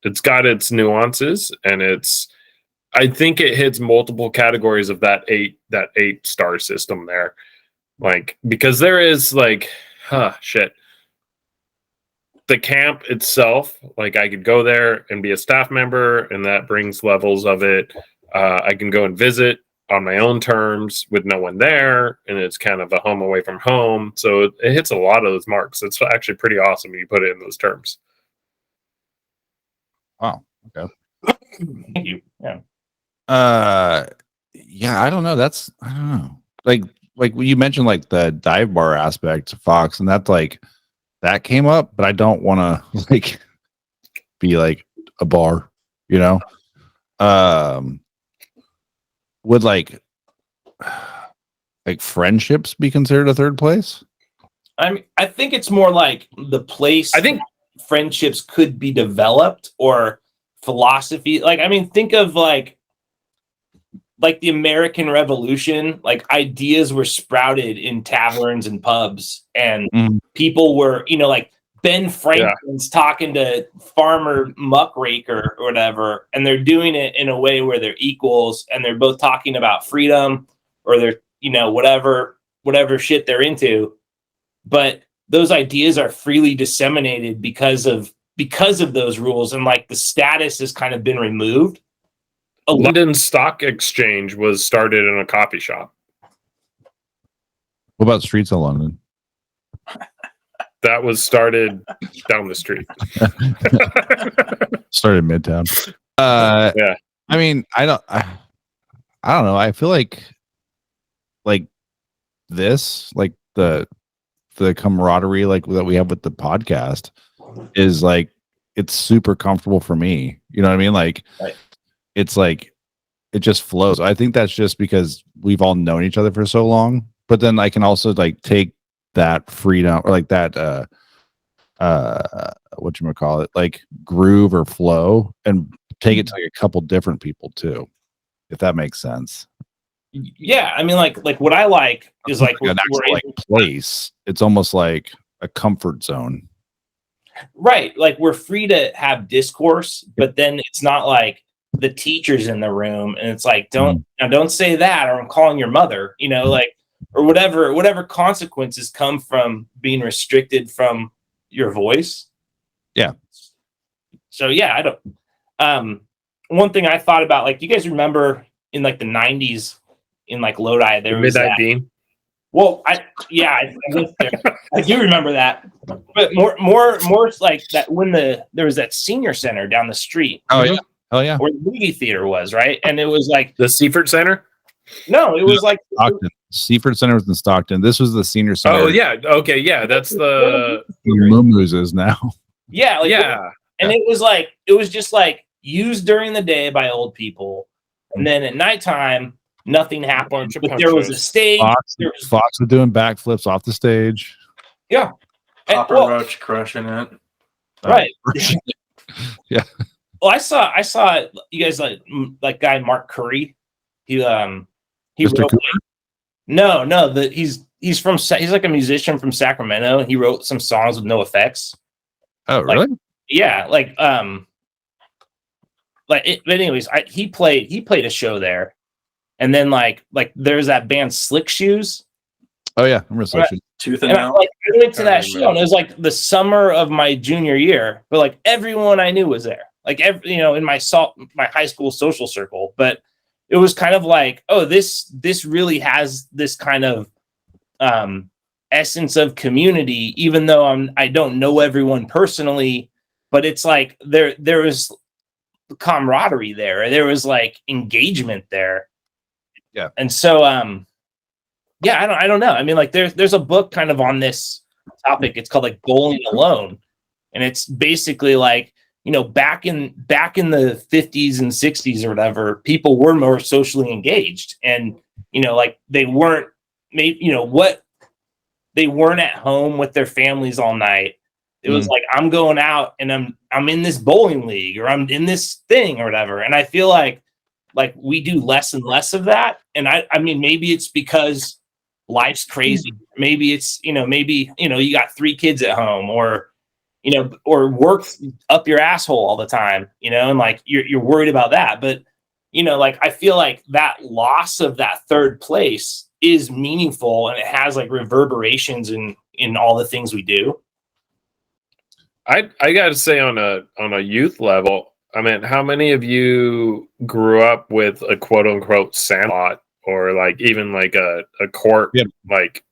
it's got its nuances, and I think it hits multiple categories of that 8-star system there. Like, because there is like, shit. The camp itself, like I could go there and be a staff member, and that brings levels of it. I can go and visit on my own terms with no one there, and it's kind of a home away from home. So it hits a lot of those marks. It's actually pretty awesome when you put it in those terms. Wow. Okay. Thank you. Yeah. Yeah, I don't know. I don't know. Like you mentioned, like the dive bar aspect, Fox, and that's like that came up, but I don't want to like be like a bar, would like friendships be considered a 3rd place? I think it's more like the place. I think friendships could be developed, or philosophy. Like, think of like the American Revolution. Like, ideas were sprouted in taverns and pubs, and people were, like Ben Franklin's talking to Farmer Muckraker or whatever, and they're doing it in a way where they're equals, and they're both talking about freedom, or they're, whatever shit they're into. But those ideas are freely disseminated because of those rules, and like the status has kind of been removed. London Stock Exchange was started in a coffee shop. What about streets of London? that was started down the street. Started Midtown. Yeah. I mean, I don't know. I feel like this, like the camaraderie like that we have with the podcast is like, it's super comfortable for me. You know what I mean? Like, Right. It's like, it just flows. I think that's just because we've all known each other for so long, but then I can also like take that freedom or like that, whatchamacallit, like groove or flow and take it to like a couple different people too, if that makes sense. Yeah, I mean, like what I like is like an actual like place. It's almost like a comfort zone. right, like we're free to have discourse, but then it's not like the teacher's in the room and it's like, don't say that, or I'm calling your mother, you know, like, or whatever consequences come from being restricted from your voice. Yeah. So yeah, I don't. One thing I thought about, like, do you guys remember in like the 90s in like Lodi there was Midnight that, Bean. well, I lived there. I do remember that, but more like that when there was that senior center down the street. Oh yeah, oh yeah, where the movie theater was, right? And it was like The Seaford Center. no, it was like Stockton. Seaford Center was in Stockton. This was the senior center. Oh yeah, okay, yeah, that's the Moomoo's is now. yeah, like, yeah. and it was just like used during the day by old people, and then at nighttime nothing happened. But there was a stage. Fox was doing backflips off the stage. Yeah, Papa Roach crushing it. Right. Yeah. Well, I saw you guys like guy Mark Curry. He Mr. wrote, Cooper? no, he's like a musician from Sacramento. He wrote some songs with no effects. Oh, really? Yeah, but anyways, he played a show there, and then like there's that band Slick Shoes. Oh yeah, I'm researching. Tooth And and I nail. went to that show, and it was like the summer of my junior year, but like everyone I knew was there, like in my high school social circle. But it was kind of like, oh, this really has this kind of essence of community, even though I don't know everyone personally, but it's like there was camaraderie there was like engagement there. Yeah. And so yeah, I don't know. I mean, like there's a book kind of on this topic. It's called like Bowling Alone, and it's basically like, you know, back in the 50s and 60s or whatever, people were more socially engaged, and you know, like they weren't they weren't at home with their families all night. It was like, I'm going out and I'm in this bowling league, or I'm in this thing or whatever. And I feel like we do less and less of that. And I mean, maybe it's because life's crazy. Maybe it's, you you got 3 kids at home, or work up your asshole all the time, and like you're worried about that. But, like I feel like that loss of that third place is meaningful, and it has like reverberations in all the things we do. I got to say, on a youth level, I mean, how many of you grew up with a quote unquote sandlot, or like even like a court, like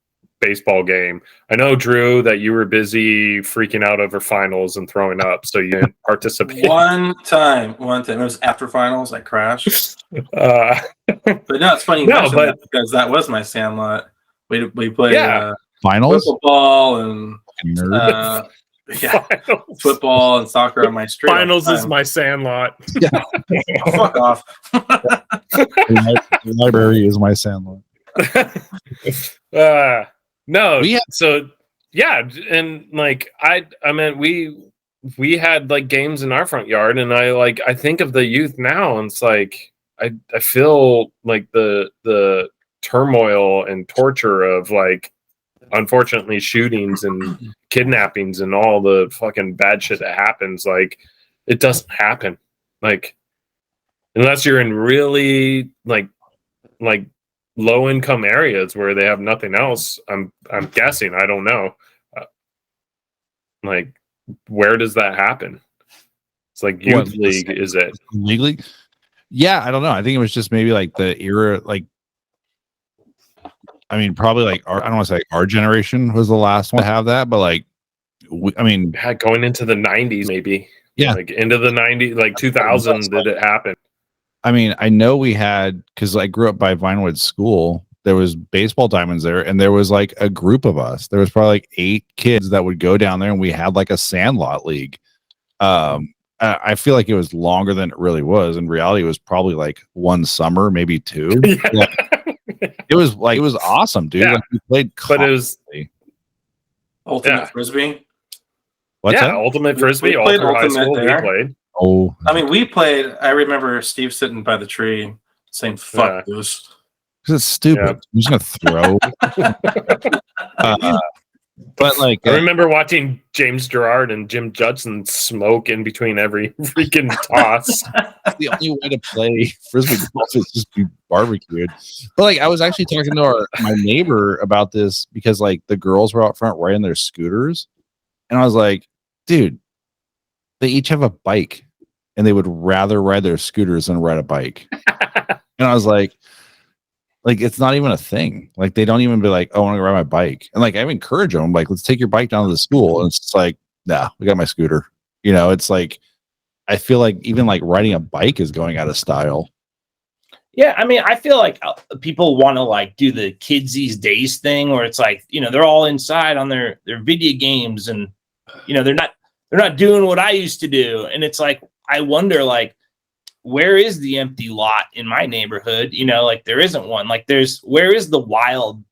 baseball game? I know, Drew, that you were busy freaking out over finals and throwing up, so you didn't participate. One time it was after finals. I crashed. But no, it's funny you mentioned that, because that was my sandlot. We played finals, football, and football and soccer on my street. Finals is my sandlot. Yeah. Fuck off. The library is my sandlot. No. So yeah, and like I mean, we had like games in our front yard, and I think of the youth now, and it's like I feel like the turmoil and torture of like, unfortunately, shootings and kidnappings and all the fucking bad shit that happens. Like, it doesn't happen, like, unless you're in really like low income areas where they have nothing else. I'm guessing, I don't know. Like, where does that happen? It's like youth league, is it legally? Yeah, I don't know. I think it was just maybe like the era, like, I mean, probably like I don't want to say our generation was the last one to have that, but like I mean, going into the 90s, maybe. Yeah. Like into the 90s, like 2000 did it happen. I mean, I know we had, because I grew up by Vinewood School. There was baseball diamonds there, and there was like a group of us. There was probably like 8 kids that would go down there, and we had like a sandlot league. I feel like it was longer than it really was. In reality, it was probably like one summer, maybe 2. Like, it was awesome, dude. Yeah. Like, we played But it was constantly. Ultimate Frisbee. What's yeah, that? Ultimate Frisbee, We all played through high Ultimate school. We there. played. Oh, I mean, we played. I remember Steve sitting by the tree saying, "Fuck this." because it's stupid. I'm just gonna throw. But like, I remember watching James Gerard and Jim Judson smoke in between every freaking toss. the only way to play frisbee golf is just be barbecued. But like, I was actually talking to my neighbor about this because like the girls were out front riding their scooters, and I was like, dude, they each have a bike, and they would rather ride their scooters than ride a bike. And I was like, it's not even a thing. Like, they don't even be like, oh, I want to ride my bike. And like, I encourage them, like, let's take your bike down to the school. And it's just like, nah, we got my scooter. You know, it's like, I feel like even like riding a bike is going out of style. Yeah, I mean, I feel like people want to like do the kids these days thing where it's like, you know, they're all inside on their video games, and you know, they're not doing what I used to do. And it's like, I wonder, like, where is the empty lot in my neighborhood? You know, like, there isn't one. Like, where is the wild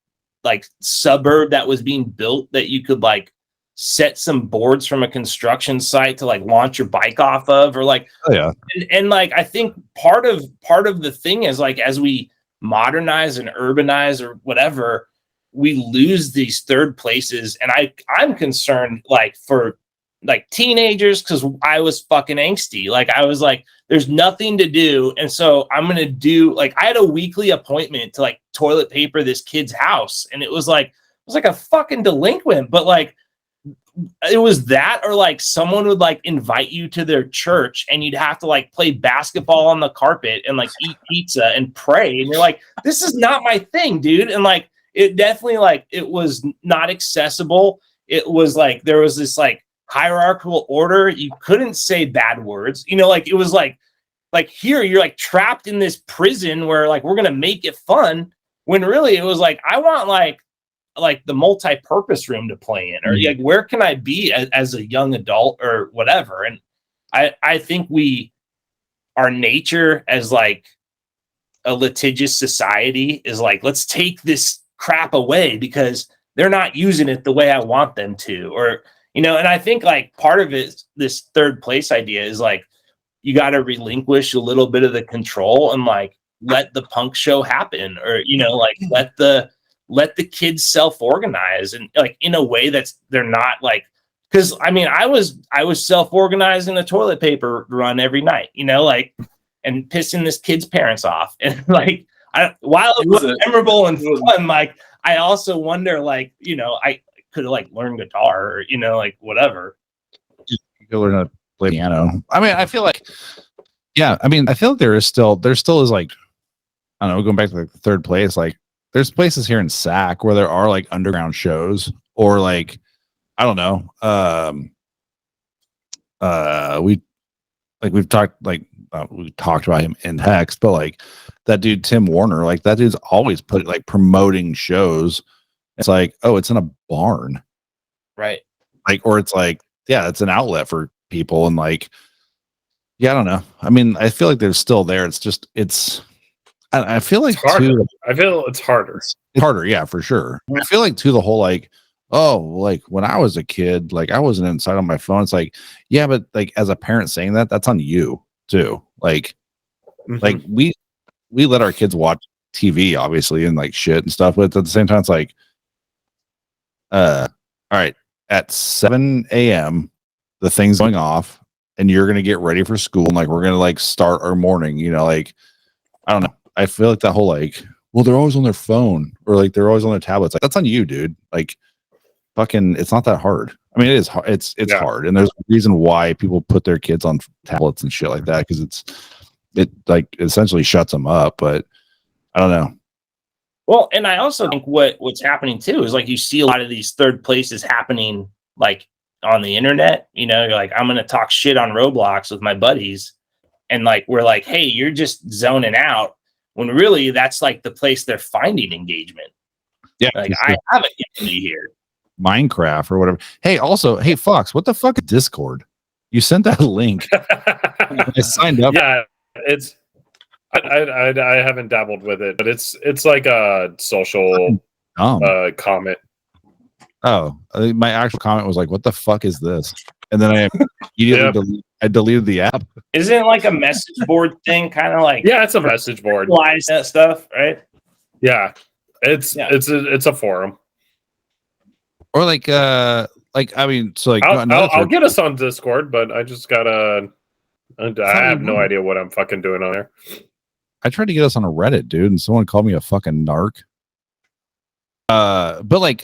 like suburb that was being built that you could like set some boards from a construction site to like launch your bike off of, or like, oh yeah. And like, I think part of the thing is like, as we modernize and urbanize or whatever, we lose these third places. And I'm concerned like for like teenagers, because I was fucking angsty. Like, I was like, there's nothing to do, and so I'm gonna do, like, I had a weekly appointment to like toilet paper this kid's house, and it was like a fucking delinquent. But like, it was that, or like someone would like invite you to their church and you'd have to like play basketball on the carpet and like eat pizza and pray, and you're like, this is not my thing, dude. And like, it definitely, like, it was not accessible. It was like there was this like hierarchical order. You couldn't say bad words, you know, like, it was like here you're like trapped in this prison where like we're gonna make it fun, when really it was like, I want like the multi-purpose room to play in, or like, where can I be as a young adult or whatever. And I think our nature as like a litigious society is like, let's take this crap away because they're not using it the way I want them to, or, you know. And I think like part of it, this third place idea is like, you got to relinquish a little bit of the control and like let the punk show happen, or, you know, like let the kids self-organize, and like in a way that's, they're not like, because I mean, I was self-organizing a toilet paper run every night, you know, like, and pissing this kid's parents off. And like, while it was memorable and fun, like, I also wonder, like, you know, I could have like learned guitar, or, you know, like whatever. You could learn to play piano. I mean, I feel like, yeah, I mean, I feel like there still is like, I don't know, going back to like the third place, like, there's places here in Sac where there are like underground shows, or like, I don't know. We talked about him in text, but like that dude, Tim Warner, like that dude's always promoting shows. It's like, oh, it's in a barn. Right. Like, or it's like, yeah, it's an outlet for people. And like, yeah, I don't know. I mean, I feel like they're still there. It's just, I feel like I feel it's harder. It's harder, yeah, for sure. I feel like too, the whole like, oh, like when I was a kid, like I wasn't inside on my phone. It's like, yeah, but like as a parent saying that, that's on you too. Like, like we let our kids watch TV, obviously, and like shit and stuff, but at the same time, it's like, all right, at 7 a.m. the thing's going off, and you're gonna get ready for school, and like we're gonna like start our morning, you know, like, I don't know. I feel like that whole like, well, they're always on their phone, or like they're always on their tablets. Like, that's on you, dude. Like, fucking, it's not that hard. I mean, it is hard. It's hard, and there's a reason why people put their kids on tablets and shit like that, because it like essentially shuts them up. But I don't know. Well, and I also think what's happening too is like, you see a lot of these third places happening like on the internet. You know, you're like, I'm gonna talk shit on Roblox with my buddies, and like we're like, hey, you're just zoning out. When really that's like the place they're finding engagement. Yeah, Like I have a community here. Minecraft or whatever. Hey, also, hey Fox, what the fuck is Discord? You sent that link. I signed up. Yeah, it's. I haven't dabbled with it, but it's like a social comment. Oh, my actual comment was like, "What the fuck is this?" And then I immediately deleted the app. Isn't it like a message board thing, kind of like? Yeah, it's a message board. That stuff, right? Yeah, it's a forum. Or like I mean, so like I'll get us on Discord, but I just gotta. I have no idea what I'm fucking doing on there. I tried to get us on a Reddit, dude, and someone called me a fucking narc. But like,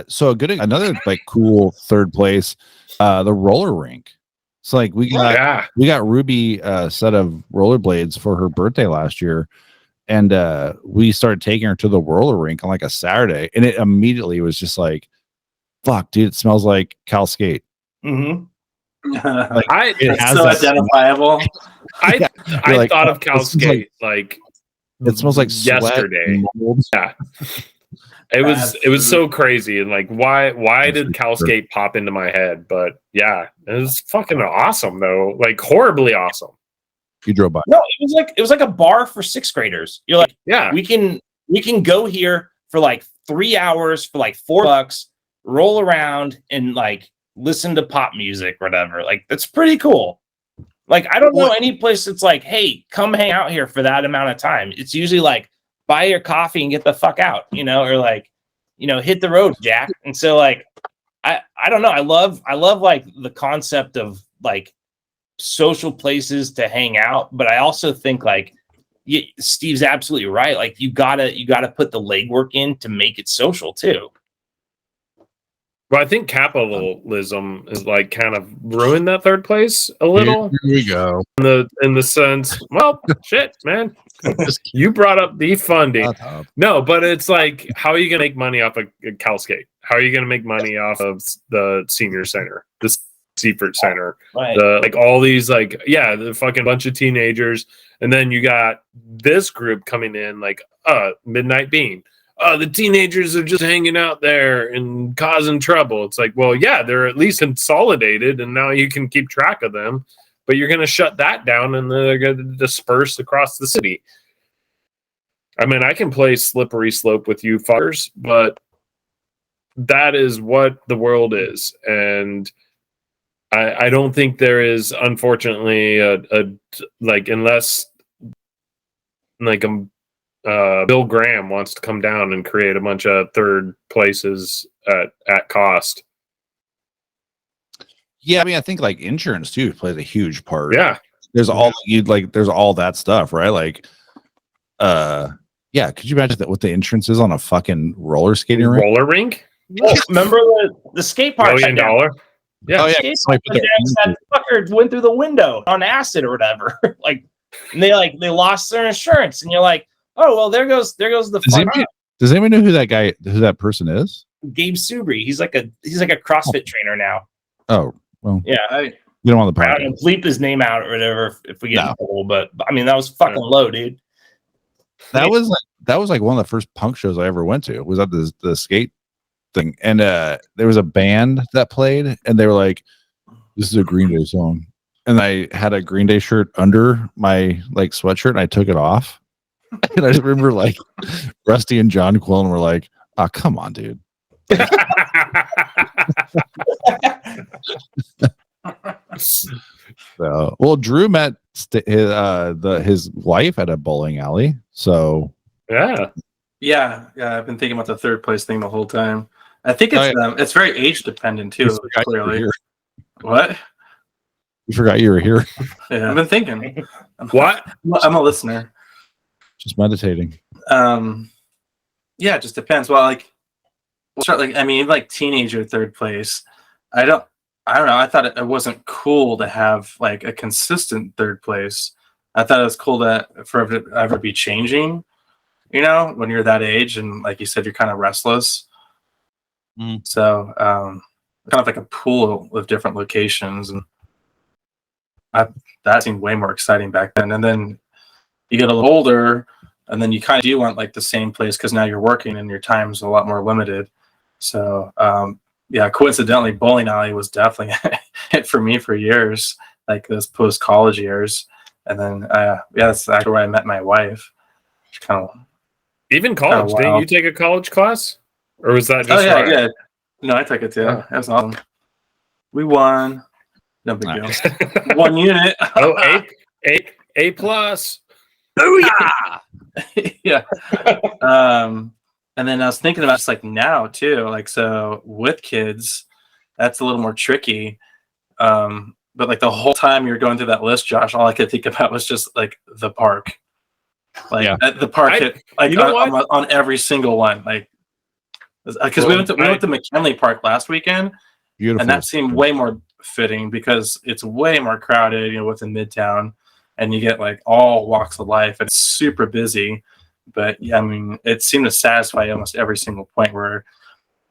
so another like cool third place, the roller rink. So like we got Ruby a set of rollerblades for her birthday last year, and we started taking her to the roller rink on like a Saturday, and it immediately was just like, fuck, dude, it smells like Cal Skate. Mm-hmm. Like, it has so identifiable. I thought of Cal Skate like it smells like yesterday. Yeah. It was so crazy, and like why did Cal Skate pop into my head? But yeah, it was fucking awesome though, like horribly awesome. You drove by? No, it was like a bar for sixth graders. You're like, yeah, we can go here for like 3 hours for like $4, roll around and like listen to pop music, whatever. Like that's pretty cool. Like I don't know any place that's like, hey, come hang out here for that amount of time. It's usually like buy your coffee and get the fuck out, you know, or like, you know, hit the road, Jack. And so like I don't know. I love like the concept of like social places to hang out, but I also think like Steve's absolutely right. Like you gotta put the legwork in to make it social too. Well, I think capitalism is like kind of ruined that third place a little. Here we go. In the sense, well, shit, man. You brought up defunding. No, but it's like, how are you going to make money off of Cal Skate? How are you going to make money off of the senior center, the Seifert Center, the like all these like the fucking bunch of teenagers, and then you got this group coming in like Midnight Bean. The teenagers are just hanging out there and causing trouble. It's like, well, yeah, they're at least consolidated, and now you can keep track of them. But you're going to shut that down, and they're going to disperse across the city. I mean, I can play slippery slope with you fuckers, but that is what the world is, and I don't think there is, unfortunately, a like unless like Bill Graham wants to come down and create a bunch of third places at cost. Yeah, I mean, I think like insurance too plays a huge part. Yeah, there's all there's all that stuff, right? Like, yeah, could you imagine that what the insurance is on a fucking roller skating rink? Roller rink? Oh, remember the skate park? $1 million. Yeah, that fucker went through the window on acid or whatever. Like, and they lost their insurance, and you're like, oh well, there goes the. Does anybody know who that person is? Gabe Subri. He's like a CrossFit trainer now. Oh well, yeah. You don't want the I don't bleep his name out or whatever if we get in trouble. But I mean, that was fucking low, dude. That was like one of the first punk shows I ever went to. Was at the skate thing, and there was a band that played, and they were like, "This is a Green Day song," and I had a Green Day shirt under my like sweatshirt, and I took it off, and I just remember like Rusty and John Quillen were like, "Oh, come on, dude." So, well, Drew met his wife at a bowling alley. So yeah. I've been thinking about the third place thing the whole time. I think it's very age dependent too. Clearly, what? You forgot you were here. Yeah, I've been thinking. What? I'm a listener. Just meditating. Yeah, it just depends. Well, like, I mean, like teenager third place. I don't know. I thought it wasn't cool to have like a consistent third place. I thought it was cool for it to ever be changing, you know, when you're that age. And like you said, you're kind of restless. So kind of like a pool of different locations, and that seemed way more exciting back then. And then you get a little older, and then you kind of do want like the same place because now you're working and your time's a lot more limited. So yeah, coincidentally, bowling alley was definitely it for me for years, like those post college years. And then yeah, that's actually where I met my wife. Kind of even college. Didn't you take a college class, or was that just? Oh yeah, yeah. No, I took it too. That was awesome. We won. No big deal. 1 unit. Oh, A plus. Oh yeah. Yeah. And then I was thinking about just like now too, like so with kids, that's a little more tricky. But like the whole time you're going through that list, Josh, all I could think about was just like the park. Like at the park, like on every single one, like because we went to McKinley Park last weekend. Beautiful. And that seemed way more fitting because it's way more crowded, you know, within Midtown, and you get like all walks of life, and it's super busy. But yeah, I mean, it seemed to satisfy almost every single point where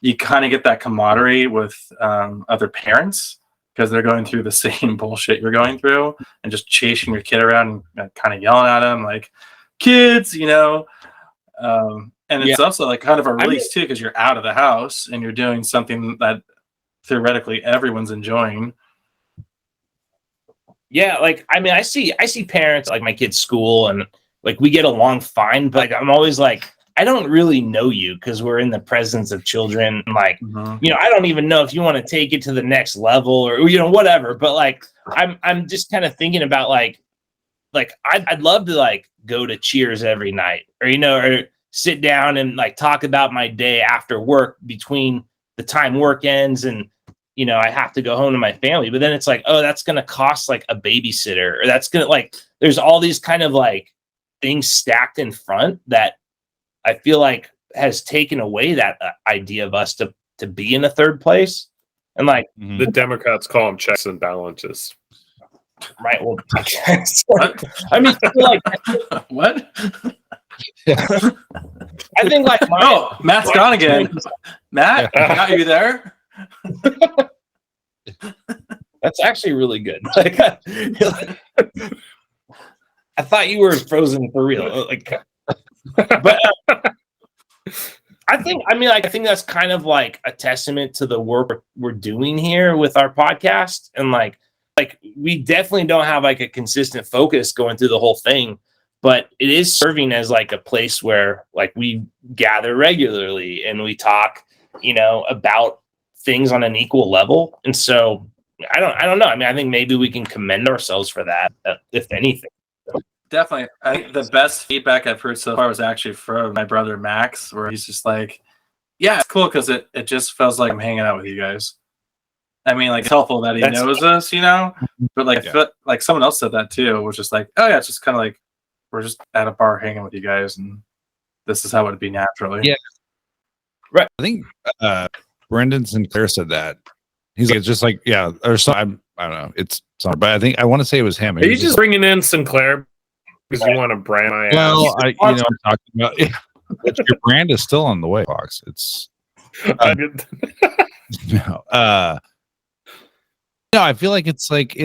you kind of get that camaraderie with other parents because they're going through the same bullshit you're going through and just chasing your kid around and kind of yelling at them like, kids, you know. And it's also like kind of a release too because you're out of the house and you're doing something that theoretically everyone's enjoying. Yeah, like I mean, I see parents like my kid's school and like we get along fine, but like, I'm always like, I don't really know you because we're in the presence of children. Like, you know, I don't even know if you want to take it to the next level or you know whatever. But like, I'm just kind of thinking about like I'd love to like go to Cheers every night or you know or sit down and like talk about my day after work between the time work ends and you know I have to go home to my family. But then it's like, oh, that's gonna cost like a babysitter or that's gonna like there's all these kind of like things stacked in front that I feel like has taken away that idea of us to be in a third place. And like the Democrats call them checks and balances. Right. Well, I mean, like what? I think like Matt's gone again. Matt, are you there? That's actually really good. Like, I thought you were frozen for real. Like, but I think that's kind of like a testament to the work we're doing here with our podcast, and like we definitely don't have like a consistent focus going through the whole thing, but it is serving as like a place where like we gather regularly and we talk, you know, about things on an equal level. And so I don't know. I mean, I think maybe we can commend ourselves for that, if anything. Definitely. I think the best feedback I've heard so far was actually from my brother Max, where he's just like, yeah, it's cool because it just feels like I'm hanging out with you guys. I mean, like, it's helpful that he knows us, you know? But like, like someone else said that too, which is like, oh yeah, it's just kind of like, we're just at a bar hanging with you guys, and this is how it would be naturally. Yeah. Right. I think Brendan Sinclair said that. He's like, it's just like, yeah, or some, I don't know. It's something, but I want to say it was him. Are you just bringing in Sinclair because you want to brand my ass? Well, I'm talking about but your brand is still on the way, Fox. It's no, I feel like it's like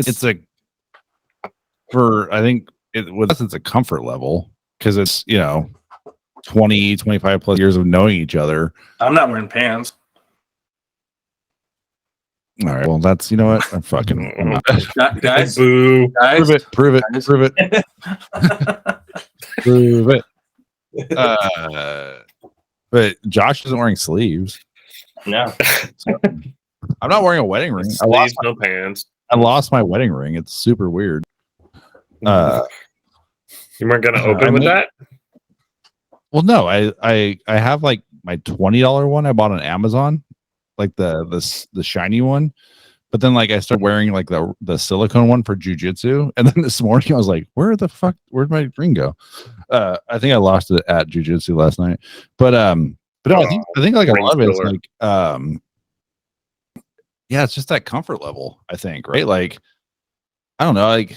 for I think with us it's a comfort level because it's 20, 25 plus years of knowing each other. I'm not wearing pants. All right, well that's what I'm fucking guys. Boo. Guys, prove it. Prove it. But Josh isn't wearing sleeves. No. So, I'm not wearing a wedding ring. No pants. I lost my wedding ring. It's super weird. You weren't gonna open with that? Well, no. I have like my $20 one I bought on Amazon, like the shiny one. But then like I started wearing like the silicone one for jujitsu, and then this morning I was like, where'd my ring go? I think I lost it at jujitsu last night. But no, I think like a lot of it's like yeah, it's just that comfort level, I think, right? Like I don't know, like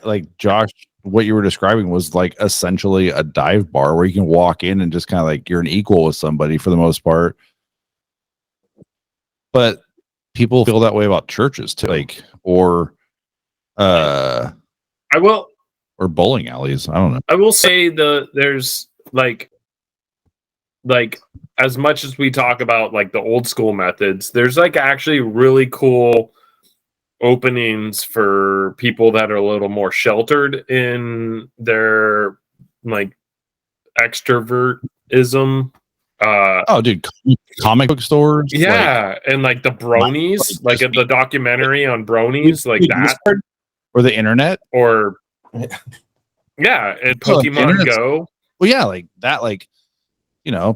like Josh, what you were describing was like essentially a dive bar where you can walk in and just kind of like you're an equal with somebody for the most part. But people feel that way about churches too, like or I will or bowling alleys. I don't know. I will say there's like as much as we talk about like the old school methods, there's like actually really cool openings for people that are a little more sheltered in their like extrovertism. Oh, dude, comic book stores. Yeah, and like the bronies, like the documentary on bronies, like that, or the internet, or yeah, and Pokemon Go. Well, yeah, like that, like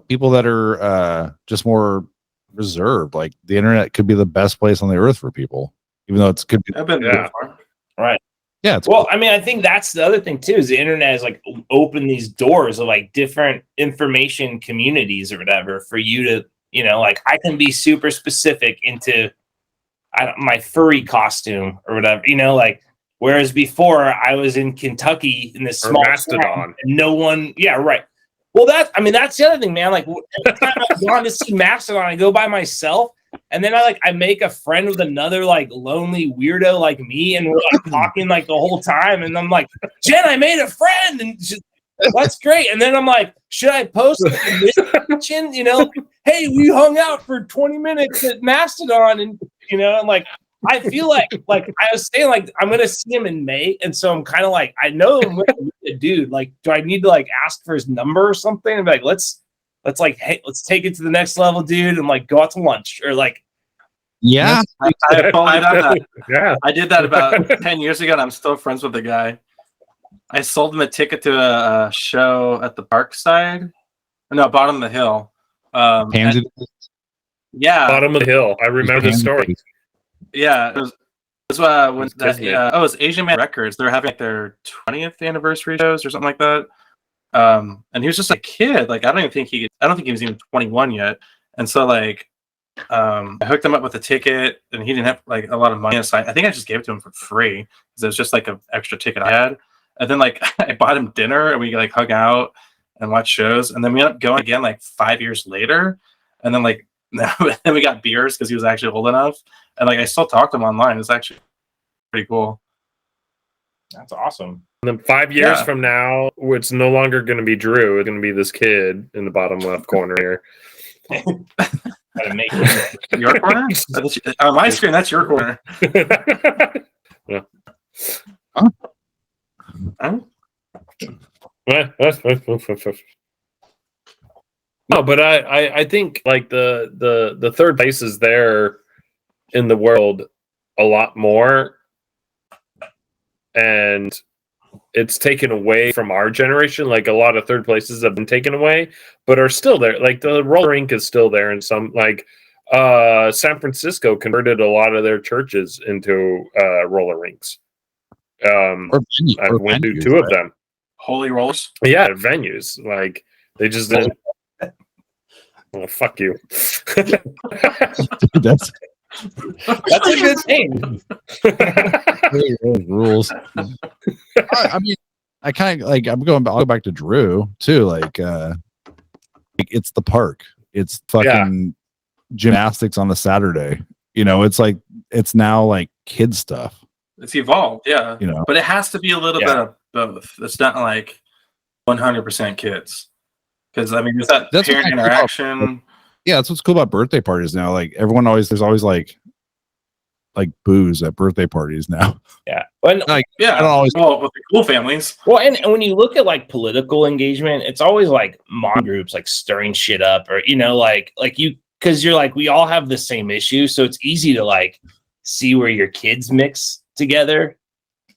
people that are just more reserved. Like the internet could be the best place on the earth for people, even though it's could be. I've been there before. Right. Yeah. It's well, cool. I mean, I think that's the other thing too, is the internet has like opened these doors of like different information communities or whatever for you to, like I can be super specific into my furry costume or whatever, like, whereas before I was in Kentucky in this small Mastodon, and no one, yeah, right. Well, that's the other thing, man. Like every time I've gone to see Mastodon, I go by myself. And then I make a friend with another like lonely weirdo like me, and we're like talking like the whole time. And I'm like, Jen, I made a friend, and that's great. And then I'm like, should I post this mention? Hey, we hung out for 20 minutes at Mastodon, and and like I feel like I was saying, like I'm gonna see him in May, and so I'm kind of like I know I'm gonna meet a dude. Like, do I need to like ask for his number or something? And be like, let's like, hey, let's take it to the next level, dude, and like go out to lunch or like. Yeah, I've done that. Yeah, I did that about 10 years ago, and I'm still friends with the guy. I sold him a ticket to a show at the Parkside. No, bottom of the hill. Pansy. Yeah, bottom of the hill. I remember the story. Yeah, it was when it was Asian Man Records. They were having like their 20th anniversary shows or something like that. And he was just a kid. Like I don't think he was even 21 yet. And so like I hooked him up with a ticket, and he didn't have like a lot of money. So I think I just gave it to him for free because it was just like an extra ticket I had. And then like I bought him dinner, and we like hung out and watched shows. And then we ended up going again like 5 years later. And then like then we got beers because he was actually old enough. And like I still talk to him online. It's actually pretty cool. That's awesome. And then 5 years from now, it's no longer going to be Drew. It's going to be this kid in the bottom left corner here. Gotta make it. Your corner? On my screen, that's your corner. Yeah. Huh? No, but I think like the third place is there in the world a lot more, and it's taken away from our generation. Like a lot of third places have been taken away, but are still there. Like the roller rink is still there, and some like San Francisco converted a lot of their churches into roller rinks. I went to two of them. Holy rollers. Yeah, venues. Like they just didn't. Well, fuck you. That's a good thing. Rules. I mean, I kind of like. I'll go back to Drew too. Like, it's the park. It's fucking gymnastics on a Saturday. It's like it's now like kid stuff. It's evolved, yeah. But it has to be a little bit of both. It's not like 100% kids. Because I mean, there's that's parent interaction. Yeah, that's what's cool about birthday parties now. Like there's always like booze at birthday parties now. Yeah, and like I don't always with the cool families. Well, and when you look at like political engagement, it's always like mom groups like stirring shit up, or like you because you're like we all have the same issue, so it's easy to like see where your kids mix together.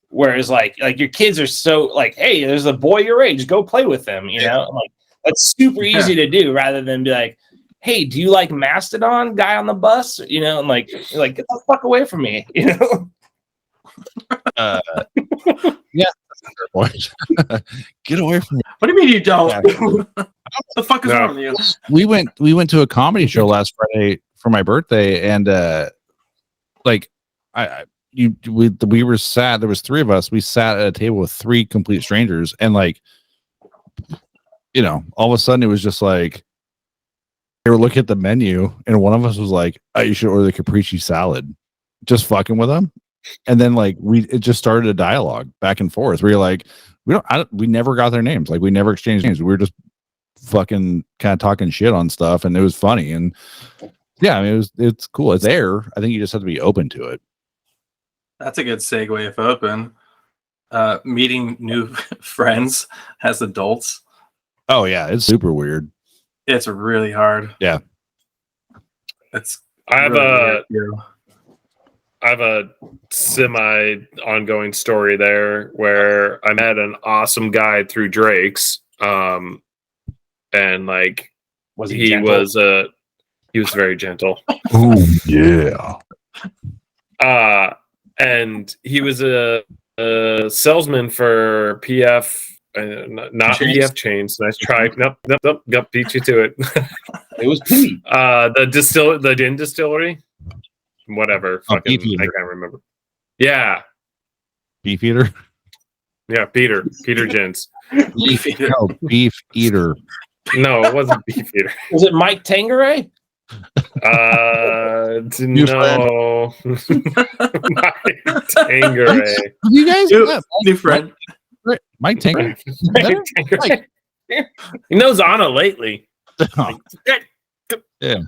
Whereas like your kids are so like, hey, there's a boy your age, go play with them. Like that's super easy to do rather than be like, hey, do you like Mastodon guy on the bus? And like get the fuck away from me. Yeah. Get away from me. What do you mean you don't? What the fuck is wrong with you? We went to a comedy show last Friday for my birthday, and like we were sat. There was three of us. We sat at a table with three complete strangers, and like all of a sudden it was just like were looking at the menu, and one of us was like, "Oh, you should order the caprese salad." Just fucking with them, and then like it just started a dialogue back and forth. We were like, we never got their names. Like we never exchanged names. We were just fucking kind of talking shit on stuff, and it was funny. And yeah, I mean, it's cool. It's there. I think you just have to be open to it. That's a good segue if open. Meeting new friends as adults. Oh yeah, it's super weird. It's really hard. Yeah. It's I have really a weird, too. I have a semi ongoing story there where I met an awesome guy through Drake's. And like Was he gentle? was very gentle. Oh yeah. And he was a salesman for PF, not Chains? PF chains. Nice try. Nope. Beat you to it. It was Pete. The gin distillery, whatever. Oh, Fucking, Beef Eater. I can't remember. Yeah, Beef eater. yeah. Peter Gins. Beef eater. No, beef eater. No, it wasn't Beef Eater. Was it Mike Tangeray? No. Mike Tangeray. You guys, New friend. Mike Tanker. Mike Tangeray. He knows Anna lately. Yeah.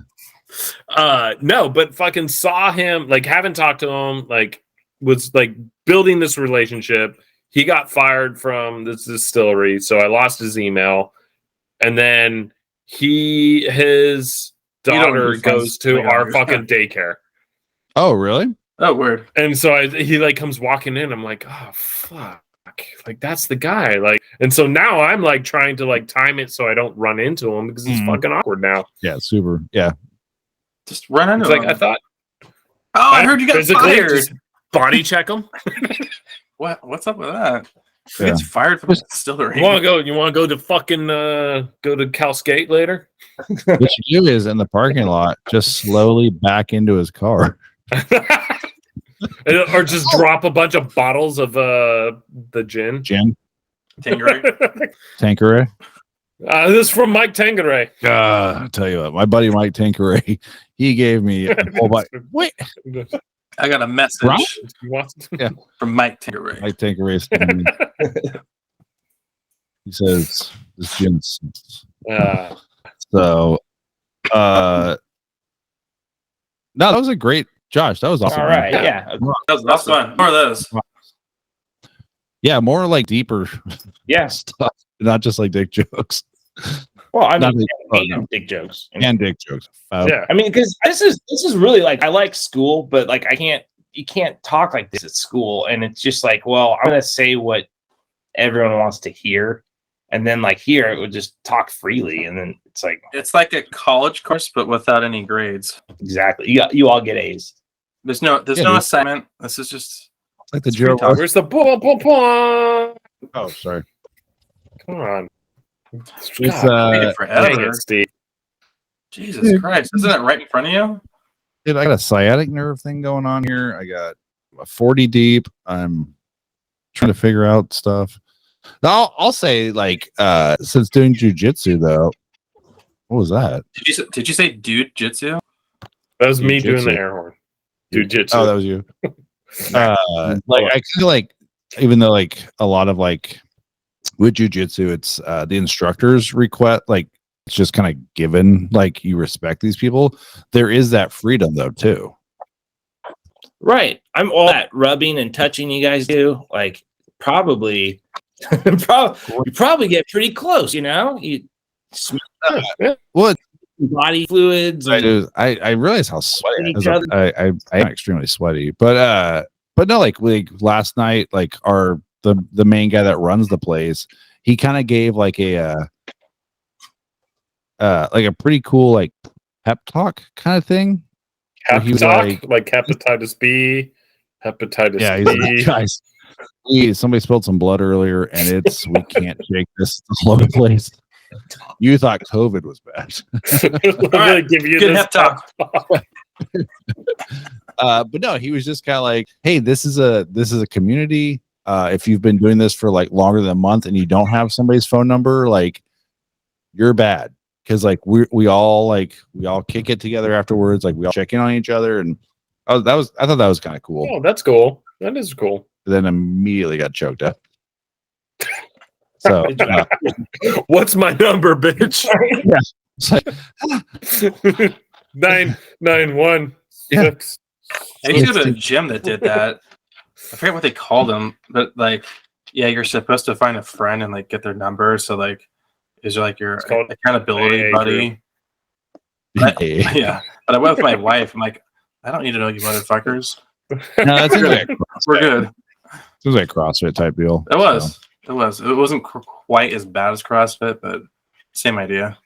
No, but fucking saw him, like haven't talked to him, like was like building this relationship. He got fired from this distillery, so I lost his email. And then his daughter use goes phones. to Oh my God. our fucking daycare. Oh really? Oh, word. And so he like comes walking in. I'm like, oh fuck. Like that's the guy. Like, and so now I'm like trying to like time it so I don't run into him because it's fucking awkward now. Yeah, super. Yeah. Just run into It's like him. I thought. Oh, I heard you got physically fired. just body check him. What's up with that? Who Yeah. gets fired from the distillery? You want to go? You want to go to fucking go to Cal Skate later? What you do is in the parking lot, just slowly back into his car. Or just drop a bunch of bottles of the gin. Jim Tangeray? Tankeray. This is from Mike Tangeray. I'll tell you what, my buddy Mike Tankeray, he gave me a whole bunch. Wait, I got a message Right? You want- from Mike Tangeray. Mike Tankeray. He says this gin stinks. So, no, that was a great, Josh. That was awesome. All right. Yeah. Yeah. That's fun. More of those. Yeah, more like deeper Yeah. stuff, not just like dick jokes Well, I Not mean, like- and dick jokes. and dick jokes. Yeah. I mean, because this is really like, I like school, but like you can't talk like this at school. And it's just like, well, I'm gonna say what everyone wants to hear, and then like here it would just talk freely, and then it's like It's like a college course, but without any grades. exactly you all get A's. There's no Yeah, no dude. assignment. This is just It's like the It's free Joe. talk. Where's the boom, boom, boom? Oh, sorry. Come on. It's waiting Dang forever. it, Steve. Jesus Christ. Isn't it right in front of you? Dude, I got a sciatic nerve thing going on here. I got a 40 deep. I'm trying to figure out stuff. Now, I'll say, like, since doing jujitsu, though, what was that? Did you say dude jitsu? That was me doing the Jiu-jitsu. air horn. Jiu-jitsu. Oh, that was you. Like, I kind of like, even though, like, a lot of, like, with jujitsu, it's the instructor's request, like, it's just kind of given, like, you respect these people. There is that freedom, though, too. Right. I'm all that rubbing and touching you guys do. Like probably you probably get pretty close, you know? You smell Well, body fluids. I And, do. I realize how sweaty Each I am extremely sweaty, but no, like last night, like the main guy that runs the place, he kind of gave like a pretty cool like pep talk kind of thing. where he was like hepatitis B, hepatitis Yeah, he's B. like, guys, somebody spilled some blood earlier, and we can't shake this all over the place. You thought COVID was bad. Right, give you Good this hep talk. But no, he was just kind of like, hey, this is a community. If you've been doing this for like longer than a month and you don't have somebody's phone number, like you're bad, because like we all kick it together afterwards. Like we all check in on each other, and I thought that was kind of cool. Oh, that's cool. That is cool. Then immediately got choked up. So what's my number, bitch? yeah, it's like, 991. Yeah. I used to go to a gym that did that. I forget what they called them, but like, yeah, you're supposed to find a friend and like get their number. So like, is like your accountability buddy? Yeah, but I went with my wife. I'm like, I don't need to know you motherfuckers. No, that's we're good. It was like CrossFit type deal. It was. So. It was. It wasn't quite as bad as CrossFit, but same idea.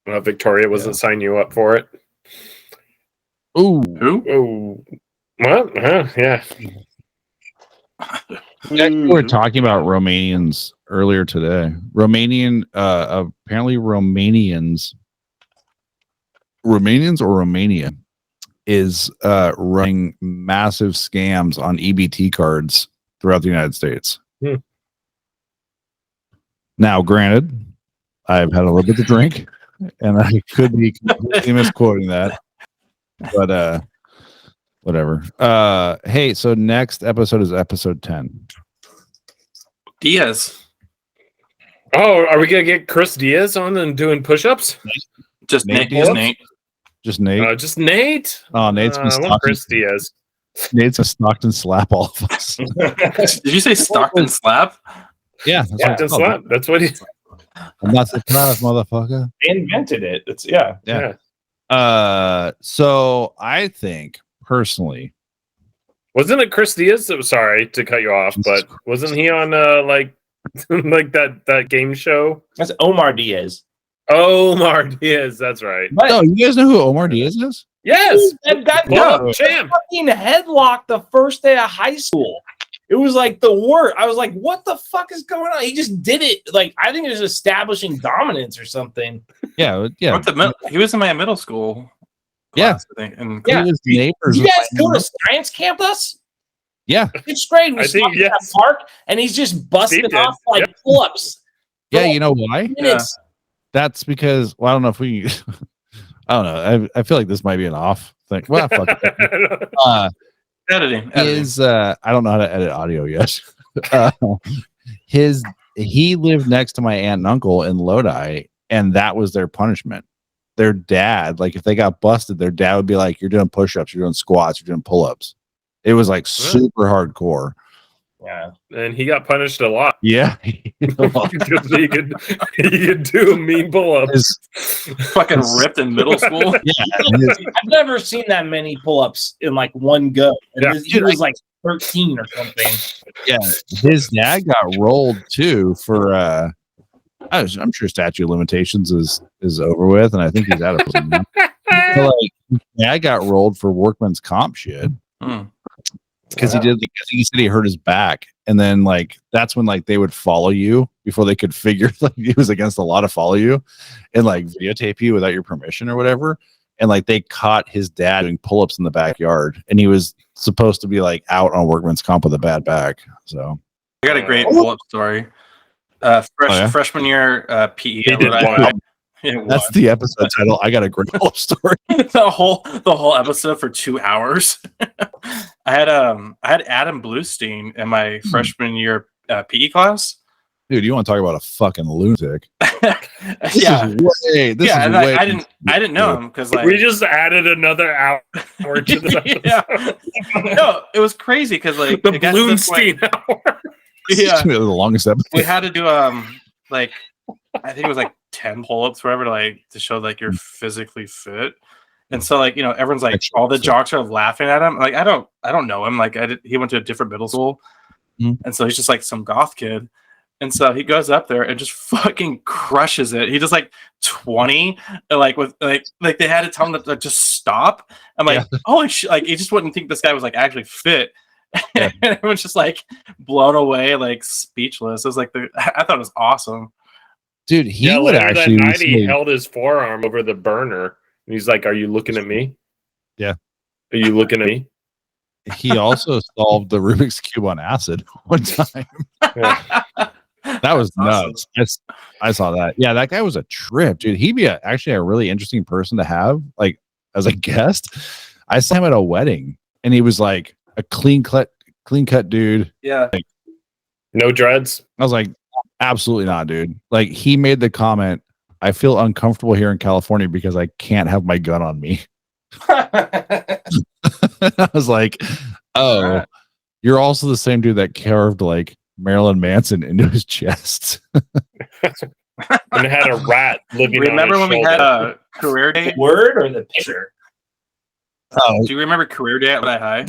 Victoria wasn't signing you up for it. Ooh. Who? Oh. What? Yeah. We were talking about Romanians earlier today. Apparently Romanians or Romania is running massive scams on EBT cards throughout the United States. Now, granted, I've had a little bit to drink, and I could be completely misquoting that, but whatever. Hey, so next episode is episode 10. Diaz. Oh, are we gonna get Chris Diaz on and doing push-ups? Just Nate. Just Nate. Just Nate. Oh, Nate's I want Chris Diaz. Nate's a Stockton slap all of us. Did you say Stockton slap? Yeah, Stockton slap. That's what he. I'm not surprised, motherfucker. They invented it. It's yeah. So I think personally, wasn't it Chris Diaz? Sorry to cut you off, but wasn't he on like like that game show? That's Omar Diaz. Omar Diaz, that's right. But, no, you guys know who Omar Diaz is? Yes, that champ. Fucking headlock the first day of high school. It was like the worst. I was like, what the fuck is going on? He just did it. Like, I think it was establishing dominance or something. Yeah. He was in my middle school. Class, I think. And yeah. His neighbors. Did you guys go to science camp with us? Yeah. It's great. We stopped at that park, and he's just busting off like pull-ups. Yeah, you know why? Yeah. That's because, well, I don't know if we, I don't know. I feel like this might be an off thing. Well, fuck it. Editing. I don't know how to edit audio yet. He lived next to my aunt and uncle in Lodi, and that was their punishment. Their dad, like if they got busted, their dad would be like, "You're doing push-ups, you're doing squats, you're doing pull-ups." It was like super hardcore. Yeah, and he got punished a lot. Yeah, he could do a mean pull-ups. Fucking ripped in middle school. Yeah, I've never seen that many pull-ups in like one go. And he was like 13 or something. Yeah, his dad got rolled too for. I'm sure statute of limitations is over with, and I think he's out of prison. So, like, his dad got rolled for workman's comp shit. Because he said he hurt his back, and then like that's when like they would follow you before they could figure like it was against the law to follow you and like videotape you without your permission or whatever. And like they caught his dad doing pull-ups in the backyard, and he was supposed to be like out on workman's comp with a bad back. So I got a great pull-up story. Freshman year PE. That's the episode title. I got a great pull-up story. the whole episode for 2 hours. I had Adam Bluestein in my freshman year PE class. Dude, you want to talk about a fucking lunatic? I didn't know him because like we just added another hour to the yeah. No, it was crazy because like the Bluestein hour. Yeah, the longest episode. We had to do like I think it was like 10 pull-ups, whatever, to show like you're physically fit. And so like everyone's like all the jocks are laughing at him. Like I don't know him. Like he went to a different middle school, and so he's just like some goth kid. And so he goes up there and just fucking crushes it. He does like 20, like with like they had to tell him to just stop. I'm like, holy shit! Like he just wouldn't think this guy was like actually fit. And everyone's just like blown away, like speechless. It was like I thought it was awesome. Dude, he would actually that night he held his forearm over the burner. And he's like, "Are you looking at me? Yeah. Are you looking at me?" He also solved the Rubik's Cube on acid one time. That was Awesome. nuts. I saw that. Yeah, that guy was a trip, dude. He'd be actually a really interesting person to have, like as a guest. I saw him at a wedding, and he was like a clean cut dude. Yeah. No dreads. I was like, absolutely not, dude. Like he made the comment, "I feel uncomfortable here in California because I can't have my gun on me." I was like, "Oh, Alright. you're also the same dude that carved like Marilyn Manson into his chest." And had a rat living Remember on when his we had shoulder. a career day? Word or the picture? Oh, Do you remember career day at Lehigh High?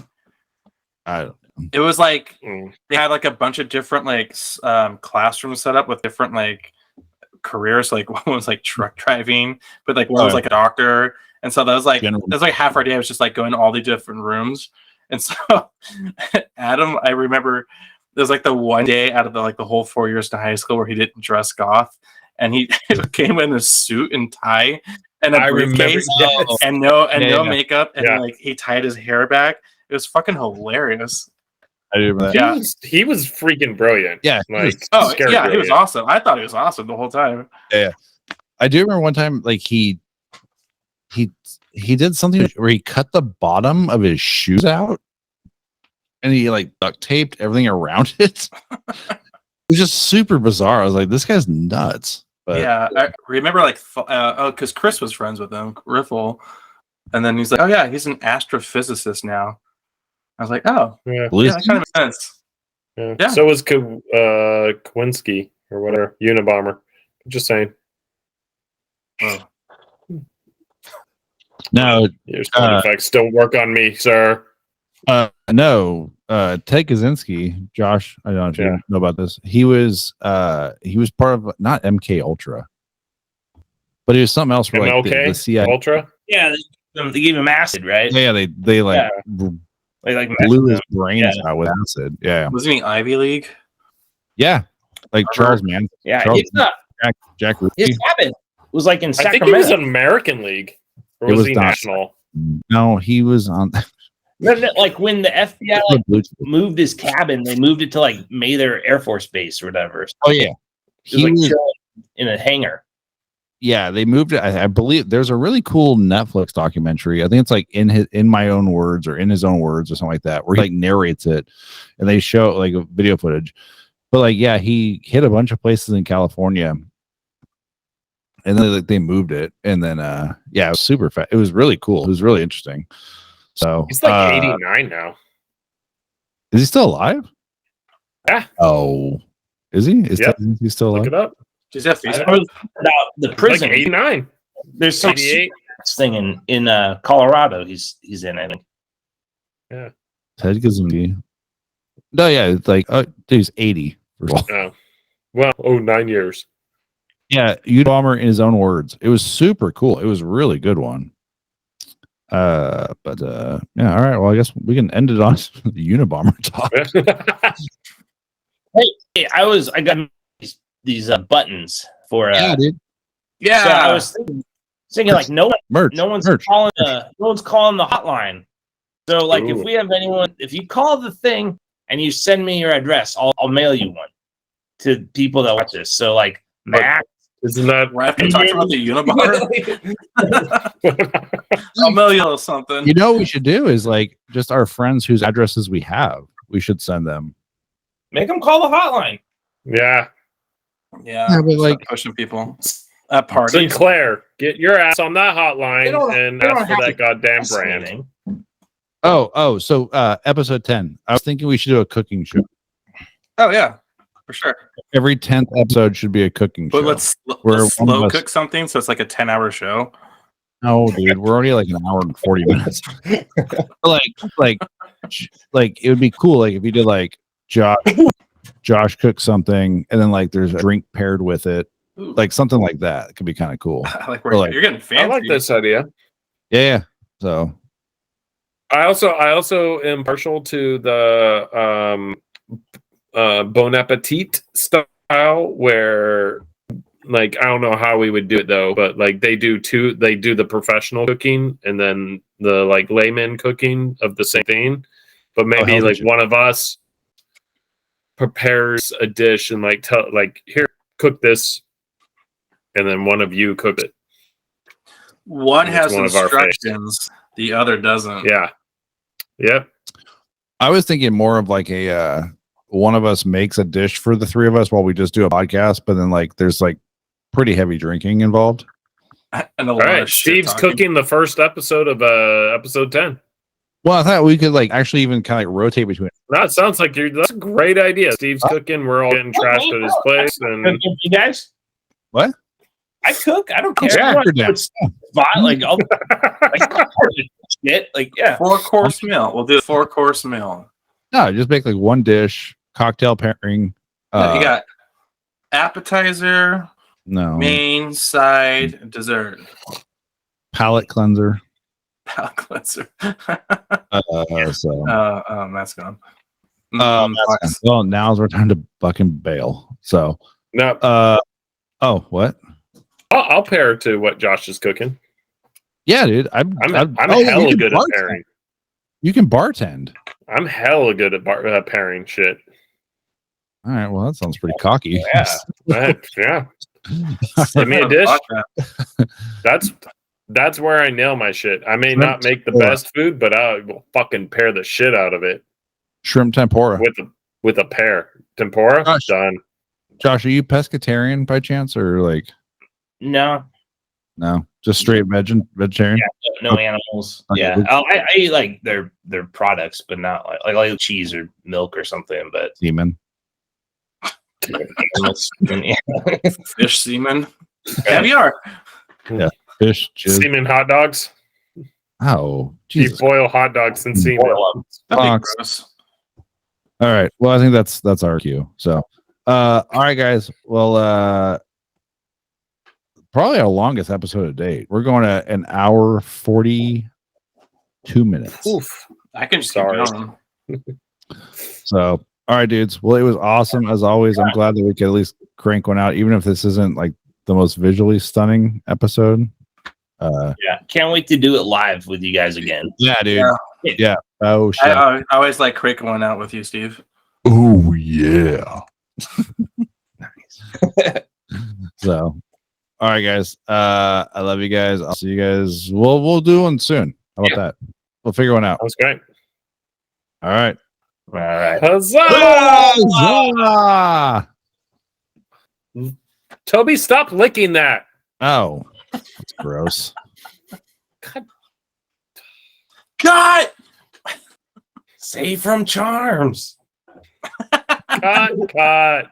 I don't It was like Mm. they had like a bunch of different like classrooms set up with different like careers. Like one was like truck driving, but like one was like a doctor. And so that was like half our day. I was just like going to all the different rooms. And so Adam, I remember there was like the one day out of the whole 4 years to high school where he didn't dress goth, and he came in a suit and tie and a briefcase and no makeup, and like he tied his hair back. It was fucking hilarious. I do remember that. He was freaking brilliant. Yeah. Like he was awesome. I thought he was awesome the whole time. Yeah. I do remember one time like he did something where he cut the bottom of his shoes out and he like duct taped everything around it. It was just super bizarre. I was like, this guy's nuts. But yeah, I remember like because Chris was friends with him, Riffle, and then he's like, oh yeah, he's an astrophysicist now. I was like, oh yeah, that kind of makes sense. Yeah. So was Kowinski or whatever, Unabomber. Just saying. Oh. No, your sound effects don't work on me, sir. No, Ted Kaczynski, Josh, I don't know if you know about this. He was part of not MK Ultra, but it was something else. Where, like the CIA Ultra. Yeah, they gave him acid, right? Yeah, they blew his brains out with acid. Yeah, wasn't he Ivy League? Yeah, like Charles Manson. Yeah, Jack his cabin was like in Sacramento. I think he was in American League. Or was he national? No, he was on. Like when the FBI moved his cabin, they moved it to like Mather Air Force Base or whatever. Oh yeah, he was in a hangar. Yeah, they moved it. I believe there's a really cool Netflix documentary. I think it's like in my own words or in his own words or something like that, where he like narrates it, and they show like a video footage. But like, yeah, he hit a bunch of places in California. And then like, they moved it, and then it was super fast. It was really cool. It was really interesting. So he's like 89 now. Is he still alive? Yeah. Oh, is he? Is he still alive? Look it up. Does that Facebook? About the prison? Like 89. There's some thing in Colorado. He's in. I think. Yeah. Ted Kaczynski. No, yeah, it's like he's 80. Oh, well, 9 years. Yeah, Unabomber in his own words. It was super cool. It was a really good one. Yeah, all right. Well, I guess we can end it on the Unabomber talk. Hey, I got these buttons for dude. Yeah, so I was thinking like no one's calling the hotline. So like if we have anyone, if you call the thing and you send me your address, I'll mail you one to people that watch this. So like Matt. Isn't that right after talking about the Unabomber? I'll mail you something. You know what we should do is like just our friends whose addresses we have. We should send them. Make them call the hotline. Yeah. Yeah, but like pushing people at parties. Sinclair, get your ass on that hotline and ask for that goddamn brand. So episode 10. I was thinking we should do a cooking show. Oh yeah. For sure. Every 10th episode should be a cooking show. But let's slow cook something so it's like a 10-hour show. No, dude, we're already like an hour and 40 minutes. like it would be cool like if you did like Josh cooked something and then like there's a drink paired with it. Ooh. Like something like that. It could be kind of cool. You're getting fancy. I like this idea. Yeah. So I also am partial to the Bon Appetit style where like I don't know how we would do it though, but like they do the professional cooking and then the like layman cooking of the same thing, but maybe like one of us prepares a dish and like tell like here cook this, and then one of you cook it. One And it's has one of our instructions, the other doesn't. Yeah. Yep. I was thinking more of like a one of us makes a dish for the three of us while we just do a podcast, but then like there's like pretty heavy drinking involved. And a All lot right. of shit Steve's talking. cooking the first episode of episode 10. Well, I thought we could like actually even kind of like rotate between. No, it sounds like that's a great idea. Steve's cooking. We're all getting trashed at his place, and You guys, What? I cook. I don't care. Yeah, I want you're down. to spot, like I'll like shit. Like yeah. 4-course meal. We'll do a 4-course meal. No, just make like one dish, cocktail pairing. You got appetizer, No main, side, dessert. palate cleanser. Palate cleanser. So That's gone. well, now's our time to fucking bail. So no, oh, what? I'll pair to what Josh is cooking. Yeah, dude. I'm oh, yeah, hella you can good at bartend. pairing. You can bartend. I'm hella good at pairing shit. All right. Well, that sounds pretty cocky. Yeah. Yeah. Give me a dish. That's where I nail my shit. I may not make the best food, but I will fucking pair the shit out of it Shrimp tempura. with a pair. Tempura? Gosh. Done. Josh, are you pescatarian by chance, or like No, just straight vegetarian? yeah, no animals. Okay. Yeah, I eat like their products, but not like cheese or milk or something. But Semen. yeah. Fish semen. Caviar. Fish. Jizz. Semen hot dogs. Oh, You Jesus. boil hot dogs in semen. That'd be Fox. gross. All right. Well, I think that's our cue. So, all right, guys. Well, probably our longest episode to date. We're going to an hour 42 minutes. Oof. I can just Sorry. keep going. So, all right, dudes. Well, it was awesome as always. I'm glad that we could at least crank one out, even if this isn't like the most visually stunning episode. Yeah, can't wait to do it live with you guys again. Yeah, dude. Yeah. Yeah. Oh shit. I always like cranking one out with you, Steve. Oh yeah. Nice. So, all right, guys. I love you guys. I'll see you guys. We'll do one soon. How about that? We'll figure one out. That was great. All right. All right. Huzzah! Huzzah! Toby, stop licking that. Oh, that's gross. God! Save from charms. Cut. Okay,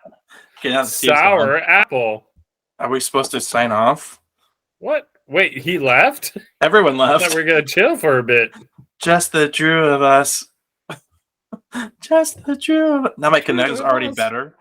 now Steve's Sour gone. apple. Are we supposed to sign off? What? Wait, he left? Everyone I left. thought we were gonna chill for a bit. Just the Drew of us. Just the Drew of... Now my connection's already better.